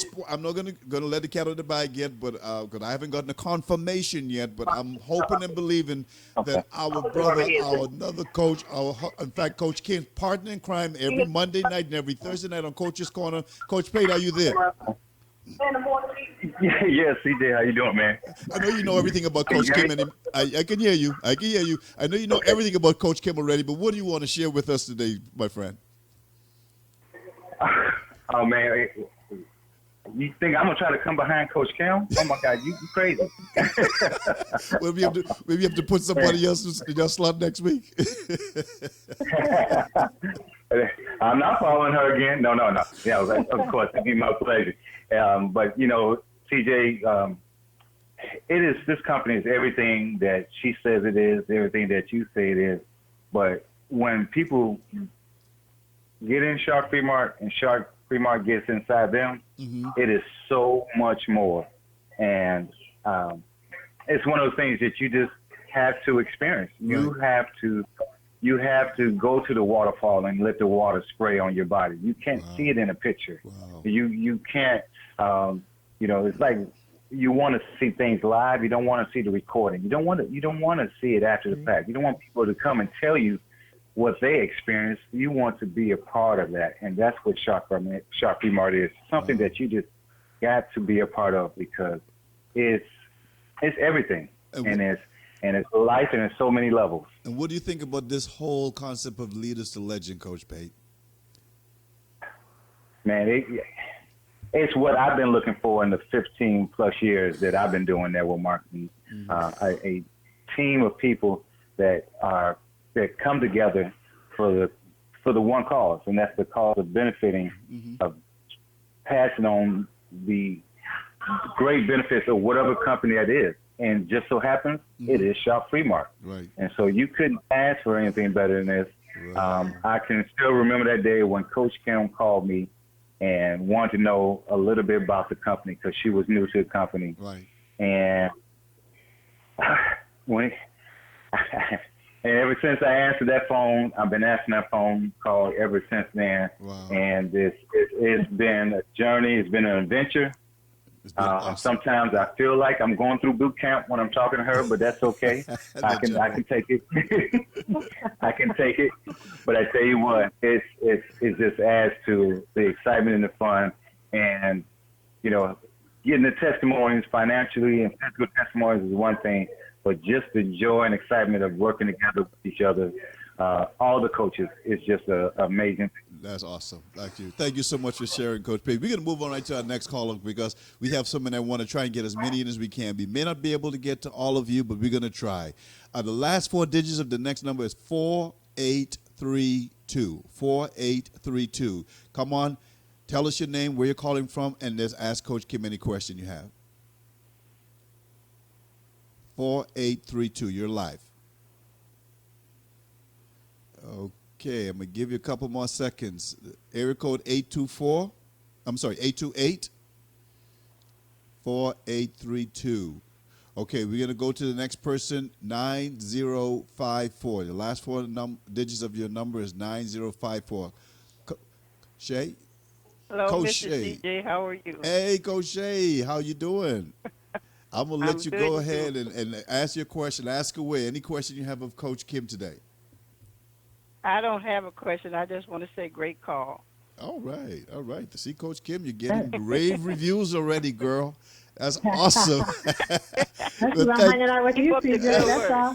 let the cat out of the bag yet, but because I haven't gotten a confirmation yet, but I'm hoping and believing that our brother, our another coach, in fact, Coach Kim's partner in crime, every Monday night and every Thursday night on Coach's Corner. Coach Pate, are you there? Yeah, CJ, how you doing, man? I know you know everything about Coach Kim, and I can hear you. I can hear you. I know you know everything about Coach Kim already, but what do you want to share with us today, my friend? Oh, man, you think I'm going to try to come behind Coach Kim? Oh, my God, you crazy. Maybe you have to put somebody else in your slot next week. I'm not following her again. No. Yeah, of course, it'd be my pleasure. But, you know, CJ, this company is everything that she says it is, everything that you say it is. But when people get in Shark Free Mart and Shark Free Mart gets inside them, it is so much more. And it's one of those things that you just have to experience. Right. You have to go to the waterfall and let the water spray on your body. You can't see it in a picture. Wow. You can't, it's like you want to see things live. You don't want to see the recording. You don't want to see it after the fact. You don't want people to come and tell you what they experienced. You want to be a part of that. And that's what Shark Free Mart is. Something that you just got to be a part of because it's everything. And it's life, and it's so many levels. And what do you think about this whole concept of leaders to legend, Coach Pate? Man, it's what I've been looking for in the 15 plus years that I've been doing that with marketing. A team of people that come together for the one cause, and that's the cause of benefiting, of passing on the great benefits of whatever company that is. And just so happens, it is Shark Free Mart. Right. And so you couldn't ask for anything better than this. Right. I can still remember that day when Coach Kim called me and wanted to know a little bit about the company because she was new to the company. Right. And and ever since I answered that phone, I've been answering that phone call ever since then. Wow. And it's been a journey. It's been an adventure. Awesome. Sometimes I feel like I'm going through boot camp when I'm talking to her, but that's okay. I can take it. I can take it. But I tell you what, it just adds to the excitement and the fun, and getting the testimonies financially and physical testimonies is one thing, but just the joy and excitement of working together with each other. All the coaches is just amazing. That's awesome. Thank you. Thank you so much for sharing, Coach Pate. We're going to move on right to our next caller because we have someone that want to try and get as many in as we can. We may not be able to get to all of you, but we're going to try. The last four digits of the next number is 4832. 4832. Come on. Tell us your name, where you're calling from, and let's ask Coach Kim any question you have. 4832. You're live. Okay, I'm going to give you a couple more seconds. Area code 828 4832. Okay, we're going to go to the next person, 9054. The last four digits of your number is 9054. Shay? Hello, Coach Mr. Shay. CJ, how are you? Hey, Coach Shay, how you doing? I'm going to let you go ahead and ask your question. Ask away. Any question you have of Coach Kim today? I don't have a question. I just want to say great call. All right. To see Coach Kim, you're getting rave reviews already, girl. That's awesome. That's what I'm hanging out with you, CJ. That's all.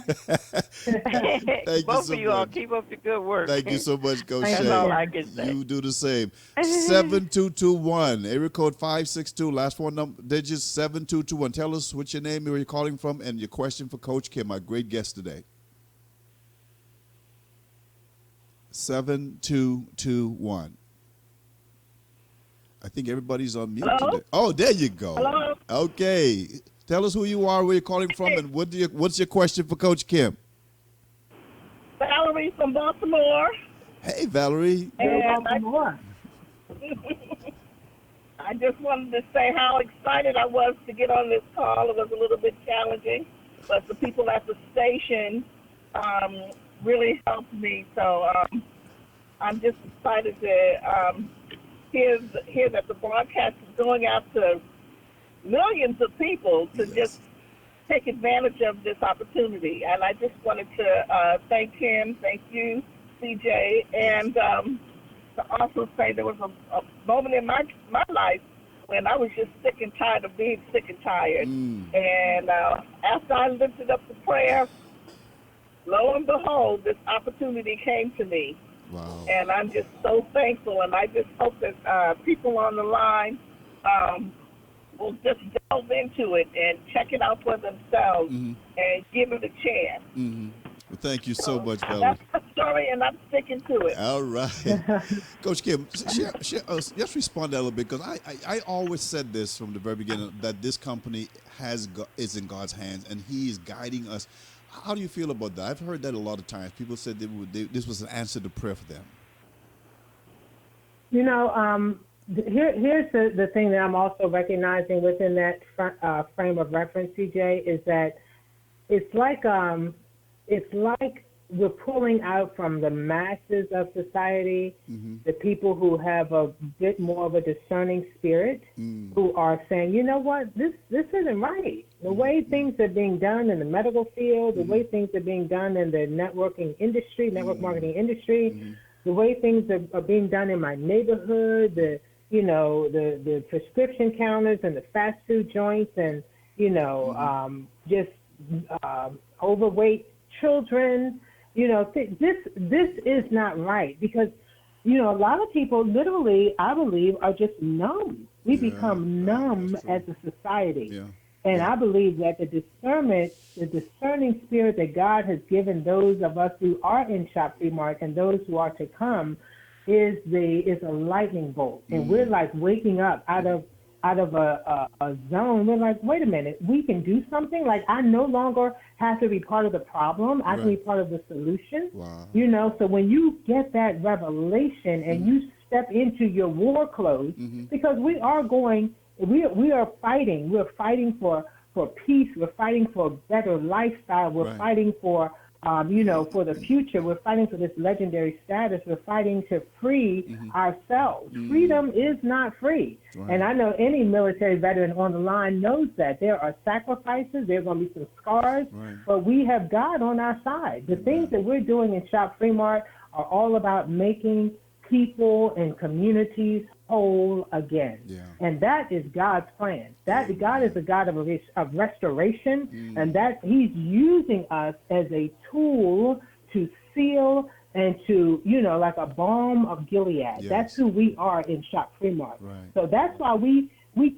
Thank Both you so of you all much. keep up the good work. Thank you so much, Coach That's Shay. all I can say. You do the same. 7221, area code 562, last four digits, 7221. Tell us what's your name, where you're calling from, and your question for Coach Kim, our great guest today. 7221. I think everybody's on mute today. Oh, there you go. Hello? Okay. Tell us who you are, where you're calling from, and what's your question for Coach Kim? from Baltimore. Hey, Valerie. And More. I just wanted to say how excited I was to get on this call. It was a little bit challenging, but the people at the station really helped me. So I'm just excited to hear that the broadcast is going out to millions of people to just take advantage of this opportunity. And I just wanted to thank him, thank you, CJ, and to also say there was a moment in my life when I was just sick and tired of being sick and tired. And after I lifted up the prayer, lo and behold, this opportunity came to me. Wow. And I'm just so thankful. And I just hope that people on the line will just delve into it and check it out for themselves and give it a chance. Well, thank you so much, Valerie. That's the story, and I'm sticking to it. All right. Coach Kim, just respond to that a little bit, because I always said this from the very beginning, that this company is in God's hands, and He is guiding us. How do you feel about that? I've heard that a lot of times. People said this was an answer to prayer for them. You know, here's the thing that I'm also recognizing within that frame of reference, CJ, is that it's like we're pulling out from the masses of society, the people who have a bit more of a discerning spirit, who are saying, you know what, this isn't right. The way things are being done in the medical field, the way things are being done in the network marketing industry, the way things are being done in my neighborhood, the prescription counters and the fast food joints, and just overweight children. This is not right, because a lot of people literally, I believe, are just numb. We become numb as a society. Yeah. And I believe that the discerning spirit that God has given those of us who are in Shop Free Mart and those who are to come is a lightning bolt. And we're like waking up out of a zone. We're like, wait a minute, we can do something. Like, I no longer have to be part of the problem. I can be part of the solution. Wow. So when you get that revelation and you step into your war clothes, because we are fighting. We're fighting for peace. We're fighting for a better lifestyle. We're fighting for for the future. We're fighting for this legendary status. We're fighting to free ourselves. Freedom is not free. And I know any military veteran on the line knows that. There are sacrifices. There are going to be some scars. But we have God on our side. The things that we're doing in Shop Free Mart are all about making people and communities whole again. And that is God's plan. That God is a God of restoration, and that He's using us as a tool to seal and to, like a balm of Gilead. That's who we are in Shop Free Mart. So that's why we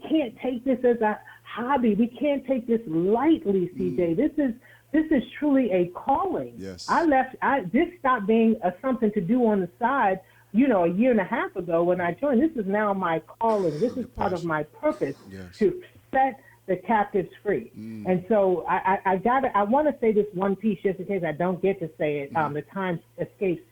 can't take this as a hobby. We can't take this lightly, CJ. This is truly a calling. This stopped being something to do on the side a year and a half ago when I joined. This is now my calling. This is part of my purpose to set the captives free. And so I want to say this one piece just in case I don't get to say it. The time escapes.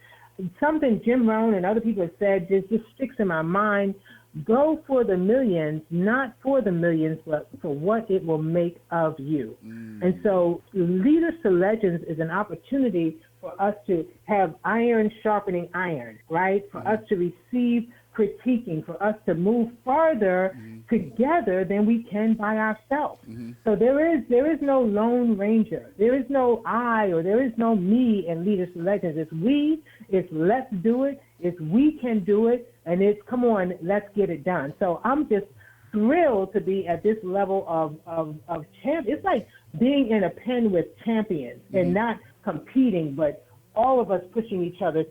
Something Jim Rohn and other people have said just sticks in my mind. Go for the millions, not for the millions, but for what it will make of you. And so Leaders to Legends is an opportunity for us to have iron sharpening iron, right? For us to receive critiquing, for us to move farther together than we can by ourselves. So there is no lone ranger. There is no I, or there is no me in Leaders to Legends. It's we, it's let's do it, it's we can do it, and it's come on, let's get it done. So I'm just thrilled to be at this level of champ. It's like being in a pen with champions and not competing, but all of us pushing each other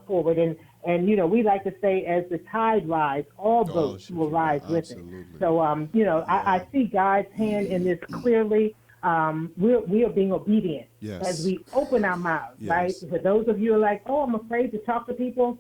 forward. And we like to say, as the tide rises, all boats will rise with it. So I see God's hand in this clearly. We are being obedient as we open our mouths, right? For those of you who are like, oh, I'm afraid to talk to people.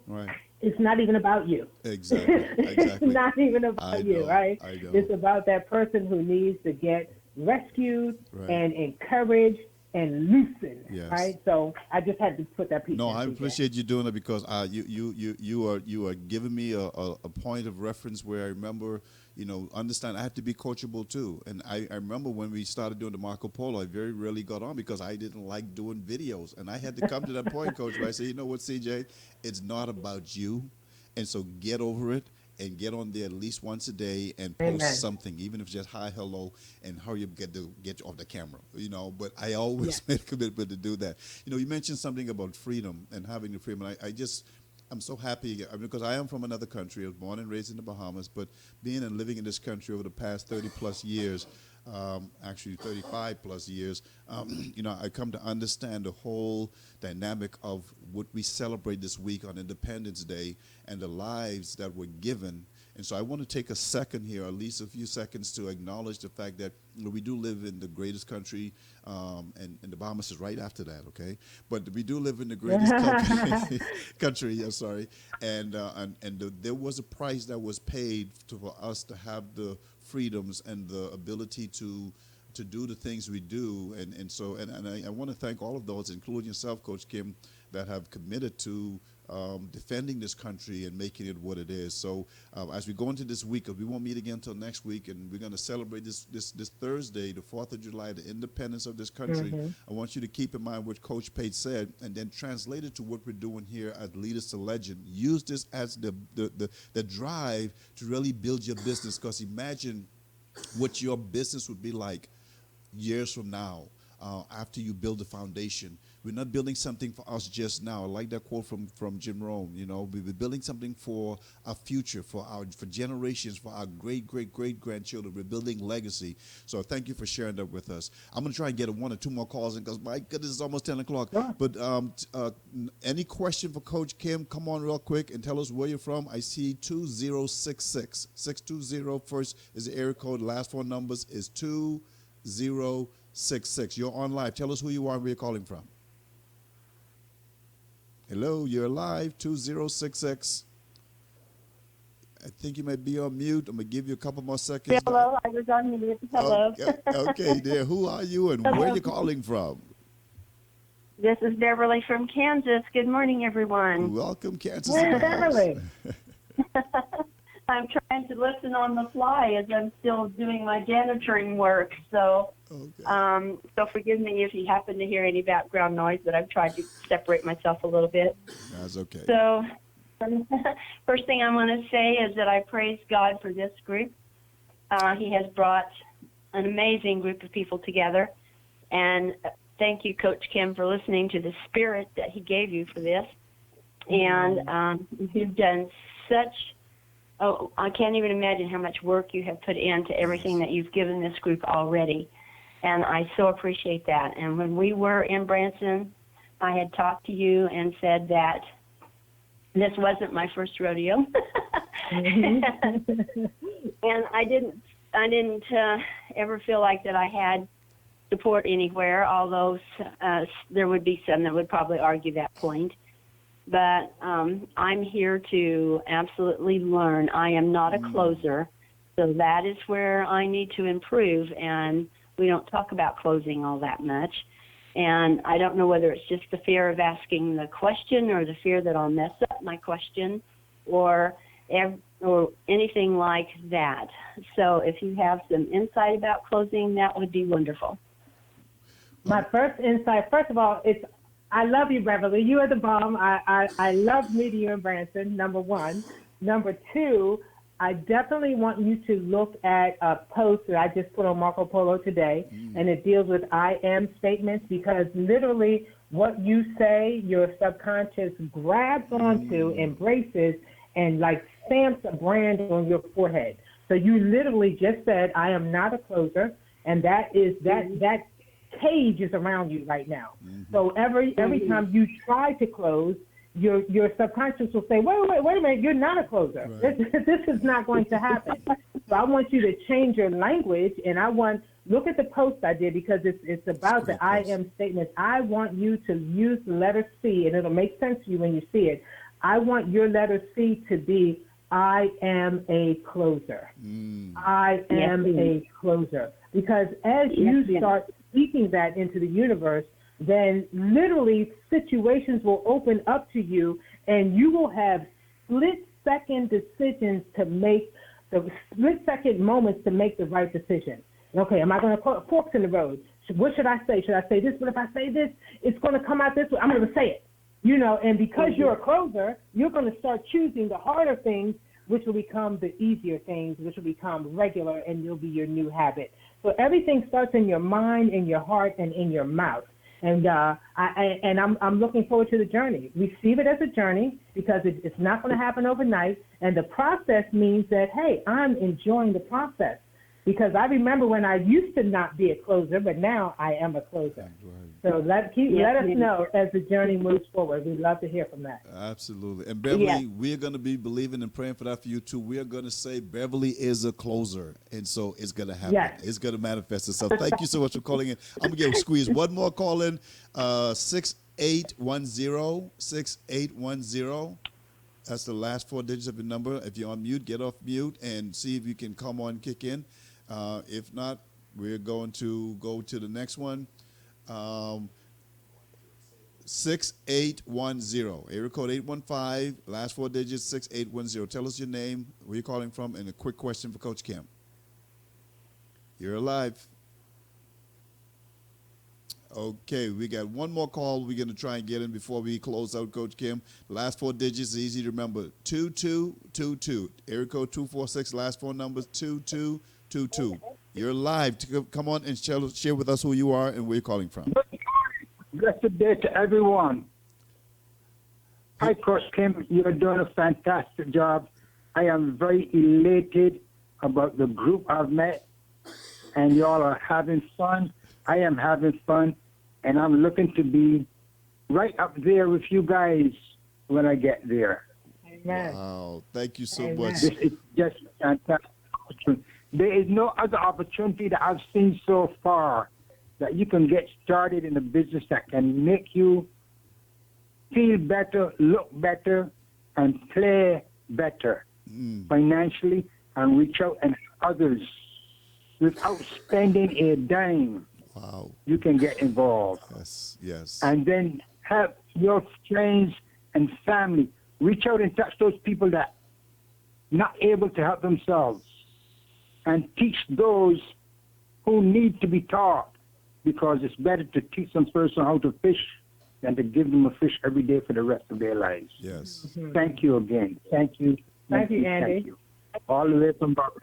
It's not even about you. Exactly. It's not even about you, right? It's about that person who needs to get rescued and encouraged and loosen, Yes. right? So I just had to put that piece No, in. I TJ. appreciate you doing it because you are giving me a point of reference where I remember, understand I have to be coachable too. And I remember when we started doing the Marco Polo, I very rarely got on because I didn't like doing videos. And I had to come to that point, Coach, where I say, you know what, CJ, it's not about you. And so get over it and get on there at least once a day and post Amen. something, even if it's just hi, hello, and hurry up, get you off the camera, But I always made a commitment to do that. You mentioned something about freedom and having the freedom. And I'm so happy because I am from another country. I was born and raised in the Bahamas, but being and living in this country over the past 30 plus years, actually 35 plus years, I come to understand the whole dynamic of what we celebrate this week on Independence Day and the lives that were given. And so I want to take a second here, at least a few seconds, to acknowledge the fact that we do live in the greatest country, and the Bahamas is right after that, okay? But we do live in the greatest country, I'm sorry. And there was a price that was paid for us to have the freedoms and the ability to do the things we do. And so I want to thank all of those, including yourself, Coach Kim, that have committed to defending this country and making it what it is. So as we go into this week, because we won't meet again until next week, and we're going to celebrate this Thursday, the 4th of July, the independence of this country. I want you to keep in mind what Coach Pate said and then translate it to what we're doing here at Leaders to Legend. Use this as the drive to really build your business, because imagine what your business would be like years from now. After you build the foundation. We're not building something for us just now. I like that quote from Jim Rome. We're building something for our future, for generations, for our great grandchildren. We're building legacy. So thank you for sharing that with us. I'm going to try and get one or two more calls in because my goodness, it's almost 10 o'clock. Yeah. But any question for Coach Kim? Come on real quick and tell us where you're from. I see 2066. 620 first is the area code. Last four numbers is 2066. You're on live. Tell us who you are and where you're calling from. Hello, you're live, 2066. I think you might be on mute. I'm going to give you a couple more seconds. Hello, I was on mute. Hello. Okay, dear. Who are you and where are you calling from? This is Beverly from Kansas. Good morning, everyone. Welcome, Kansas. Beverly. I'm trying to listen on the fly as I'm still doing my janitoring work. So, so forgive me if you happen to hear any background noise, but I've tried to separate myself a little bit. That's okay. So, first thing I want to say is that I praise God for this group. He has brought an amazing group of people together. And thank you, Coach Kim, for listening to the spirit that he gave you for this. And you've done such... Oh, I can't even imagine how much work you have put into everything that you've given this group already. And I so appreciate that. And when we were in Branson, I had talked to you and said that this wasn't my first rodeo. And I didn't ever feel like that I had support anywhere, although there would be some that would probably argue that point. But I'm here to absolutely learn. I am not a closer, so that is where I need to improve, and we don't talk about closing all that much. And I don't know whether it's just the fear of asking the question or the fear that I'll mess up my question or anything like that. So if you have some insight about closing, that would be wonderful. My first insight, first of all, I love you, Beverly. You are the bomb. I love meeting you in Branson, number one. Number two, I definitely want you to look at a post that I just put on Marco Polo today, and it deals with I am statements, because literally what you say, your subconscious grabs onto, embraces, and like stamps a brand on your forehead. So you literally just said, I am not a closer, and that is that cage is around you right now. So every time you try to close, your subconscious will say, wait a minute, you're not a closer. Right. This is not going to happen. So I want you to change your language, and look at the post I did, because it's about the I am statements. I want you to use the letter C, and it'll make sense to you when you see it. I want your letter C to be, I am a closer. I am a closer. Because as you start speaking that into the universe, then literally situations will open up to you, and you will have split-second decisions to make, the split-second moments to make the right decision. Okay, am I going to put forks in the road? What should I say? Should I say this? But if I say this, it's going to come out this way. I'm going to say it. You know, and because you're a closer, you're going to start choosing the harder things, which will become the easier things, which will become regular, and you'll be your new habit. So everything starts in your mind, in your heart, and in your mouth. And I'm looking forward to the journey. Receive it as a journey, because it's not going to happen overnight. And the process means that, hey, I'm enjoying the process. Because I remember when I used to not be a closer, but now I am a closer. Right. So let us know as the journey moves forward. We'd love to hear from that. Absolutely. And Beverly, we're going to be believing and praying for that for you too. We are going to say Beverly is a closer, and so it's going to happen. Yes. It's going to manifest itself. Thank you so much for calling in. I'm going to squeeze one more call in, 6810, 6810. That's the last 4 digits of your number. If you're on mute, get off mute and see if you can come on, kick in. If not, we're going to go to the next one. 6810, area code 815, last 4 digits, 6810. Tell us your name, where you're calling from, and a quick question for Coach Kim. You're alive. Okay, we got one more call we're going to try and get in before we close out, Coach Kim. The last 4 digits is easy to remember, 2222. Area code 246, last 4 numbers, 2222. You're live. Come on and share with us who you are and where you're calling from. Blessed day to everyone. Hi, Coach Kim. You're doing a fantastic job. I am very elated about the group I've met, and y'all are having fun. I am having fun, and I'm looking to be right up there with you guys when I get there. Amen. Wow. Thank you so much. This is just a fantastic opportunity. There is no other opportunity that I've seen so far that you can get started in a business that can make you feel better, look better, and play better financially, and reach out and others without spending a dime. Wow. You can get involved. Yes, yes. And then help your friends and family. Reach out and touch those people that not able to help themselves, and teach those who need to be taught, because it's better to teach some person how to fish than to give them a fish every day for the rest of their lives. Yes. Mm-hmm. Thank you again. Thank you. Thank you, Andy. Thank you. All the way from Barbados.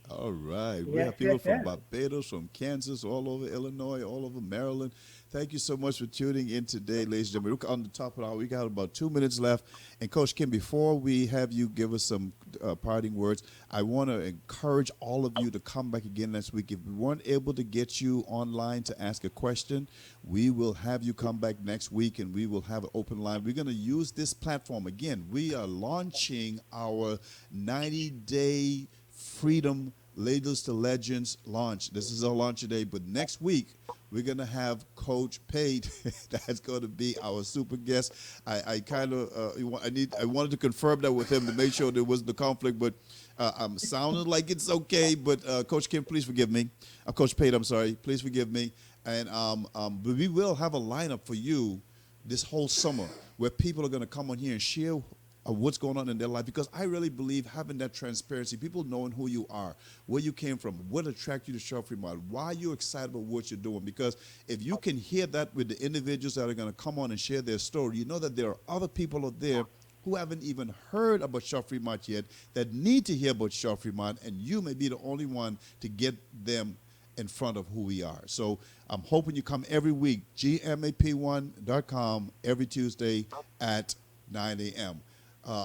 All right. We have people from Barbados, from Kansas, all over Illinois, all over Maryland. Thank you so much for tuning in today, ladies and gentlemen. We're on the top of the hour. We got about 2 minutes left. And Coach Kim, before we have you give us some parting words, I want to encourage all of you to come back again next week. If we weren't able to get you online to ask a question, we will have you come back next week, and we will have an open line. We're going to use this platform. Again, we are launching our 90-day Freedom Ladies to Legends launch. This is our launch today, but next week we're gonna have Coach Pate. That's going to be our super guest. I wanted to confirm that with him to make sure there wasn't a conflict, but I'm sounding like it's okay. But Coach Kim, please forgive me. Coach Pate, I'm sorry. Please forgive me. And but we will have a lineup for you this whole summer where people are going to come on here and share what's going on in their life, because I really believe having that transparency, people knowing who you are, where you came from, what attracted you to Sharp Fremont, why you're excited about what you're doing. Because if you can hear that with the individuals that are going to come on and share their story, you know that there are other people out there who haven't even heard about Sharp Fremont yet that need to hear about Sharp Fremont, and you may be the only one to get them in front of who we are. So I'm hoping you come every week, GMAP1.com, every Tuesday at 9 a.m.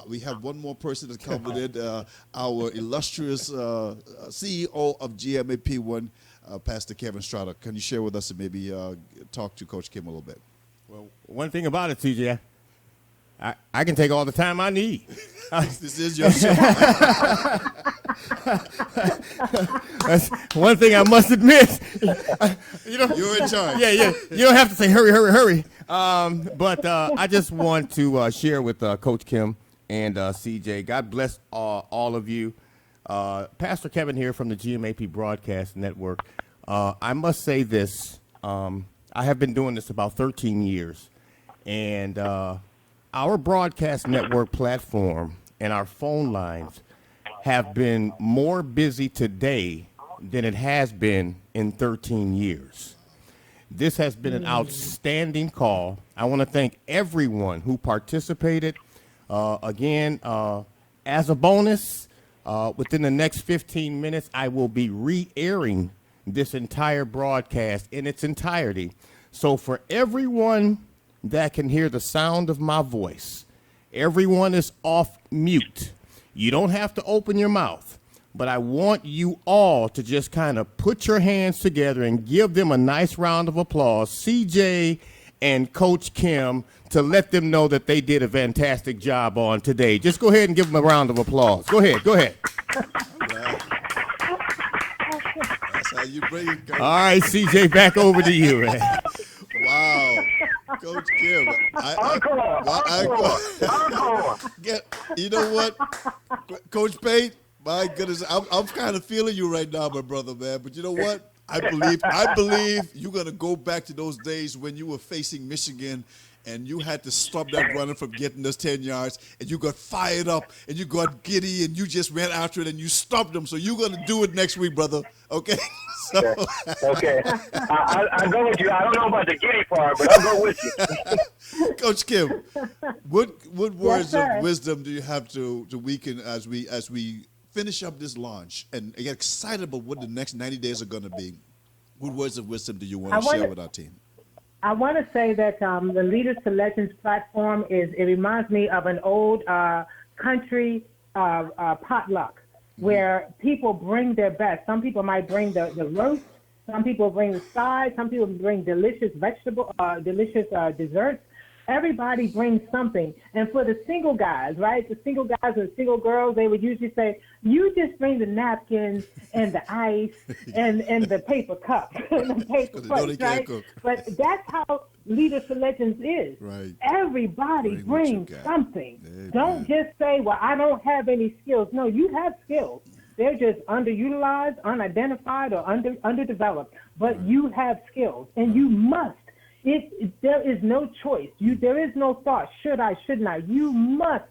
We have one more person that's coming in, our illustrious CEO of GMAP1, Pastor Kevin Strata. Can you share with us and maybe talk to Coach Kim a little bit? Well, one thing about it, TJ, I can take all the time I need. This is your show. That's one thing I must admit. You're in charge. Yeah. You don't have to say hurry. But I just want to share with Coach Kim and CJ. God bless all of you. Pastor Kevin here from the GMAP Broadcast Network. I must say this. I have been doing this about 13 years, and our broadcast network platform and our phone lines have been more busy today than it has been in 13 years. This has been an outstanding call. I want to thank everyone who participated. Again, as a bonus, within the next 15 minutes, I will be re-airing this entire broadcast in its entirety. So for everyone that can hear the sound of my voice, everyone is off mute. You don't have to open your mouth, but I want you all to just kind of put your hands together and give them a nice round of applause, CJ and Coach Kim, to let them know that they did a fantastic job on today. Just go ahead and give them a round of applause. Go ahead. That's how you bring it, Coach. All right, CJ, back over to you, man. Wow. Coach Kim. You know what? Coach Pate, my goodness, I'm kind of feeling you right now, my brother, man. But you know what? I believe you're going to go back to those days when you were facing Michigan and you had to stop that runner from getting those 10 yards, and you got fired up, and you got giddy, and you just ran after it, and you stopped them. So you're going to do it next week, brother, okay? So. Okay. I go with you. I don't know about the giddy part, but I'll go with you. Coach Kim, what words of wisdom do you have to weaken as we finish up this launch and get excited about what the next 90 days are going to be? What words of wisdom do you want to share with our team? I want to say that the Leaders to Legends platform it reminds me of an old country potluck where people bring their best. Some people might bring the roast, some people bring the sides, some people bring delicious desserts. Everybody brings something. And for the single guys, right, the single guys and single girls, they would usually say, you just bring the napkins and the ice and the paper cups and the paper plates, right? But that's how Leaders to Legends is. Right. Everybody brings something. Amen. Don't just say, well, I don't have any skills. No, you have skills. They're just underutilized, unidentified, or underdeveloped. But you have skills, and you must. There is no choice. There is no thought, should I, shouldn't I? You must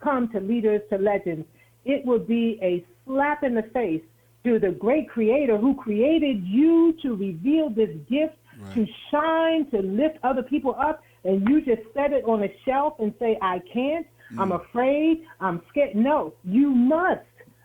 come to Leaders to Legends. It would be a slap in the face to the great creator who created you to reveal this gift, to shine, to lift other people up, and you just set it on a shelf and say, I can't, I'm afraid, I'm scared. No, you must.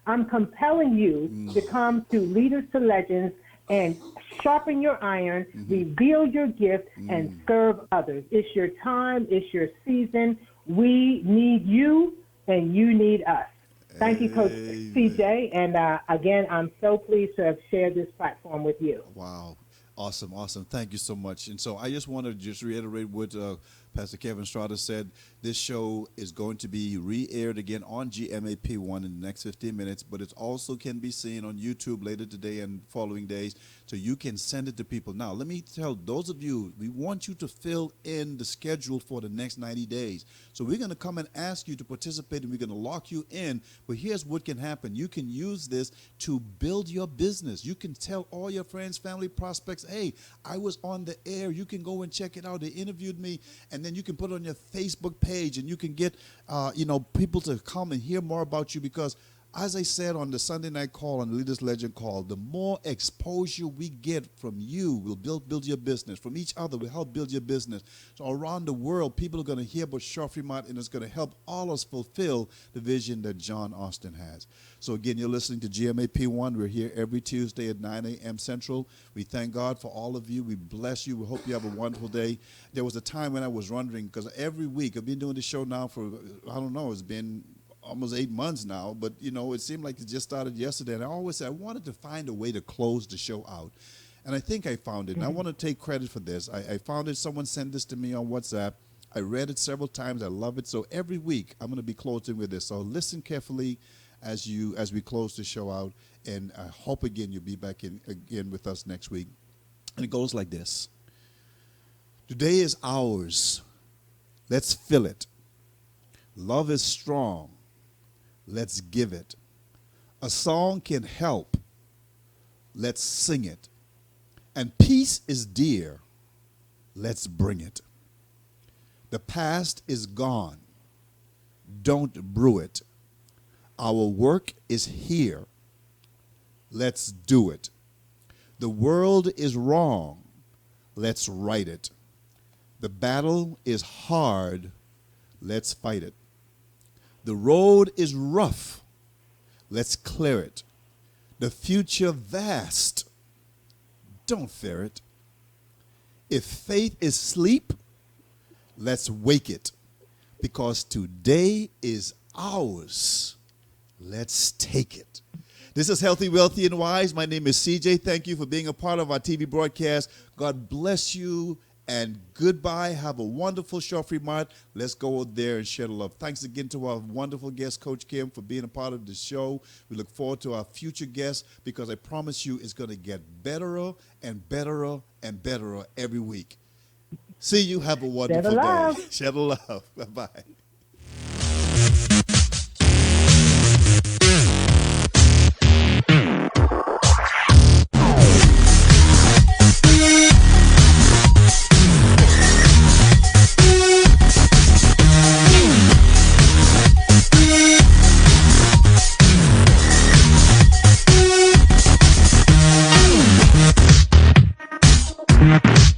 I'm compelling you to come to Leaders to Legends and sharpen your iron, reveal your gift, and serve others. It's your time. It's your season. We need you, and you need us. Thank you, Coach CJ. And again, I'm so pleased to have shared this platform with you. Wow. Awesome. Thank you so much. And so I just want to just reiterate what Pastor Kevin Strada said. This show is going to be re-aired again on GMAP1 in the next 15 minutes, but it also can be seen on YouTube later today and following days, so you can send it to people. Now, let me tell those of you, we want you to fill in the schedule for the next 90 days. So we're going to come and ask you to participate, and we're going to lock you in. But here's what can happen. You can use this to build your business. You can tell all your friends, family, prospects, hey, I was on the air. You can go and check it out. They interviewed me. And then you can put it on your Facebook page, and you can get, people to come and hear more about you, because as I said on the Sunday night call, on the Leaders Legend call, the more exposure we get from you, we'll build your business. From each other, we'll help build your business. So around the world, people are going to hear about Mart, and it's going to help all of us fulfill the vision that John Austin has. So again, you're listening to GMAP1. We're here every Tuesday at 9 a.m. Central. We thank God for all of you. We bless you. We hope you have a wonderful day. There was a time when I was wondering, because every week, I've been doing this show now for, I don't know, it's been almost 8 months now, but it seemed like it just started yesterday. And I always said I wanted to find a way to close the show out, and I think I found it. And I want to take credit for this. I found it. Someone sent this to me on WhatsApp. I read it several times. I love it. So every week I'm going to be closing with this. So listen carefully as we close the show out, and I hope again you'll be back in again with us next week. And it goes like this: today is ours. Let's fill it. Love is strong. Let's give it. A song can help. Let's sing it. And peace is dear. Let's bring it. The past is gone. Don't brew it. Our work is here. Let's do it. The world is wrong. Let's right it. The battle is hard. Let's fight it. The road is rough. Let's clear it. The future vast. Don't fear it. If faith is sleep, let's wake it. Because today is ours. Let's take it. This is Healthy, Wealthy, and Wise. My name is CJ. Thank you for being a part of our TV broadcast. God bless you, and goodbye. Have a wonderful show, Mart. Let's go out there and share the love. Thanks again to our wonderful guest, Coach Kim, for being a part of the show. We look forward to our future guests because I promise you it's going to get better and better and better every week. See you. Have a wonderful day. Share the love. Bye-bye. GMAP.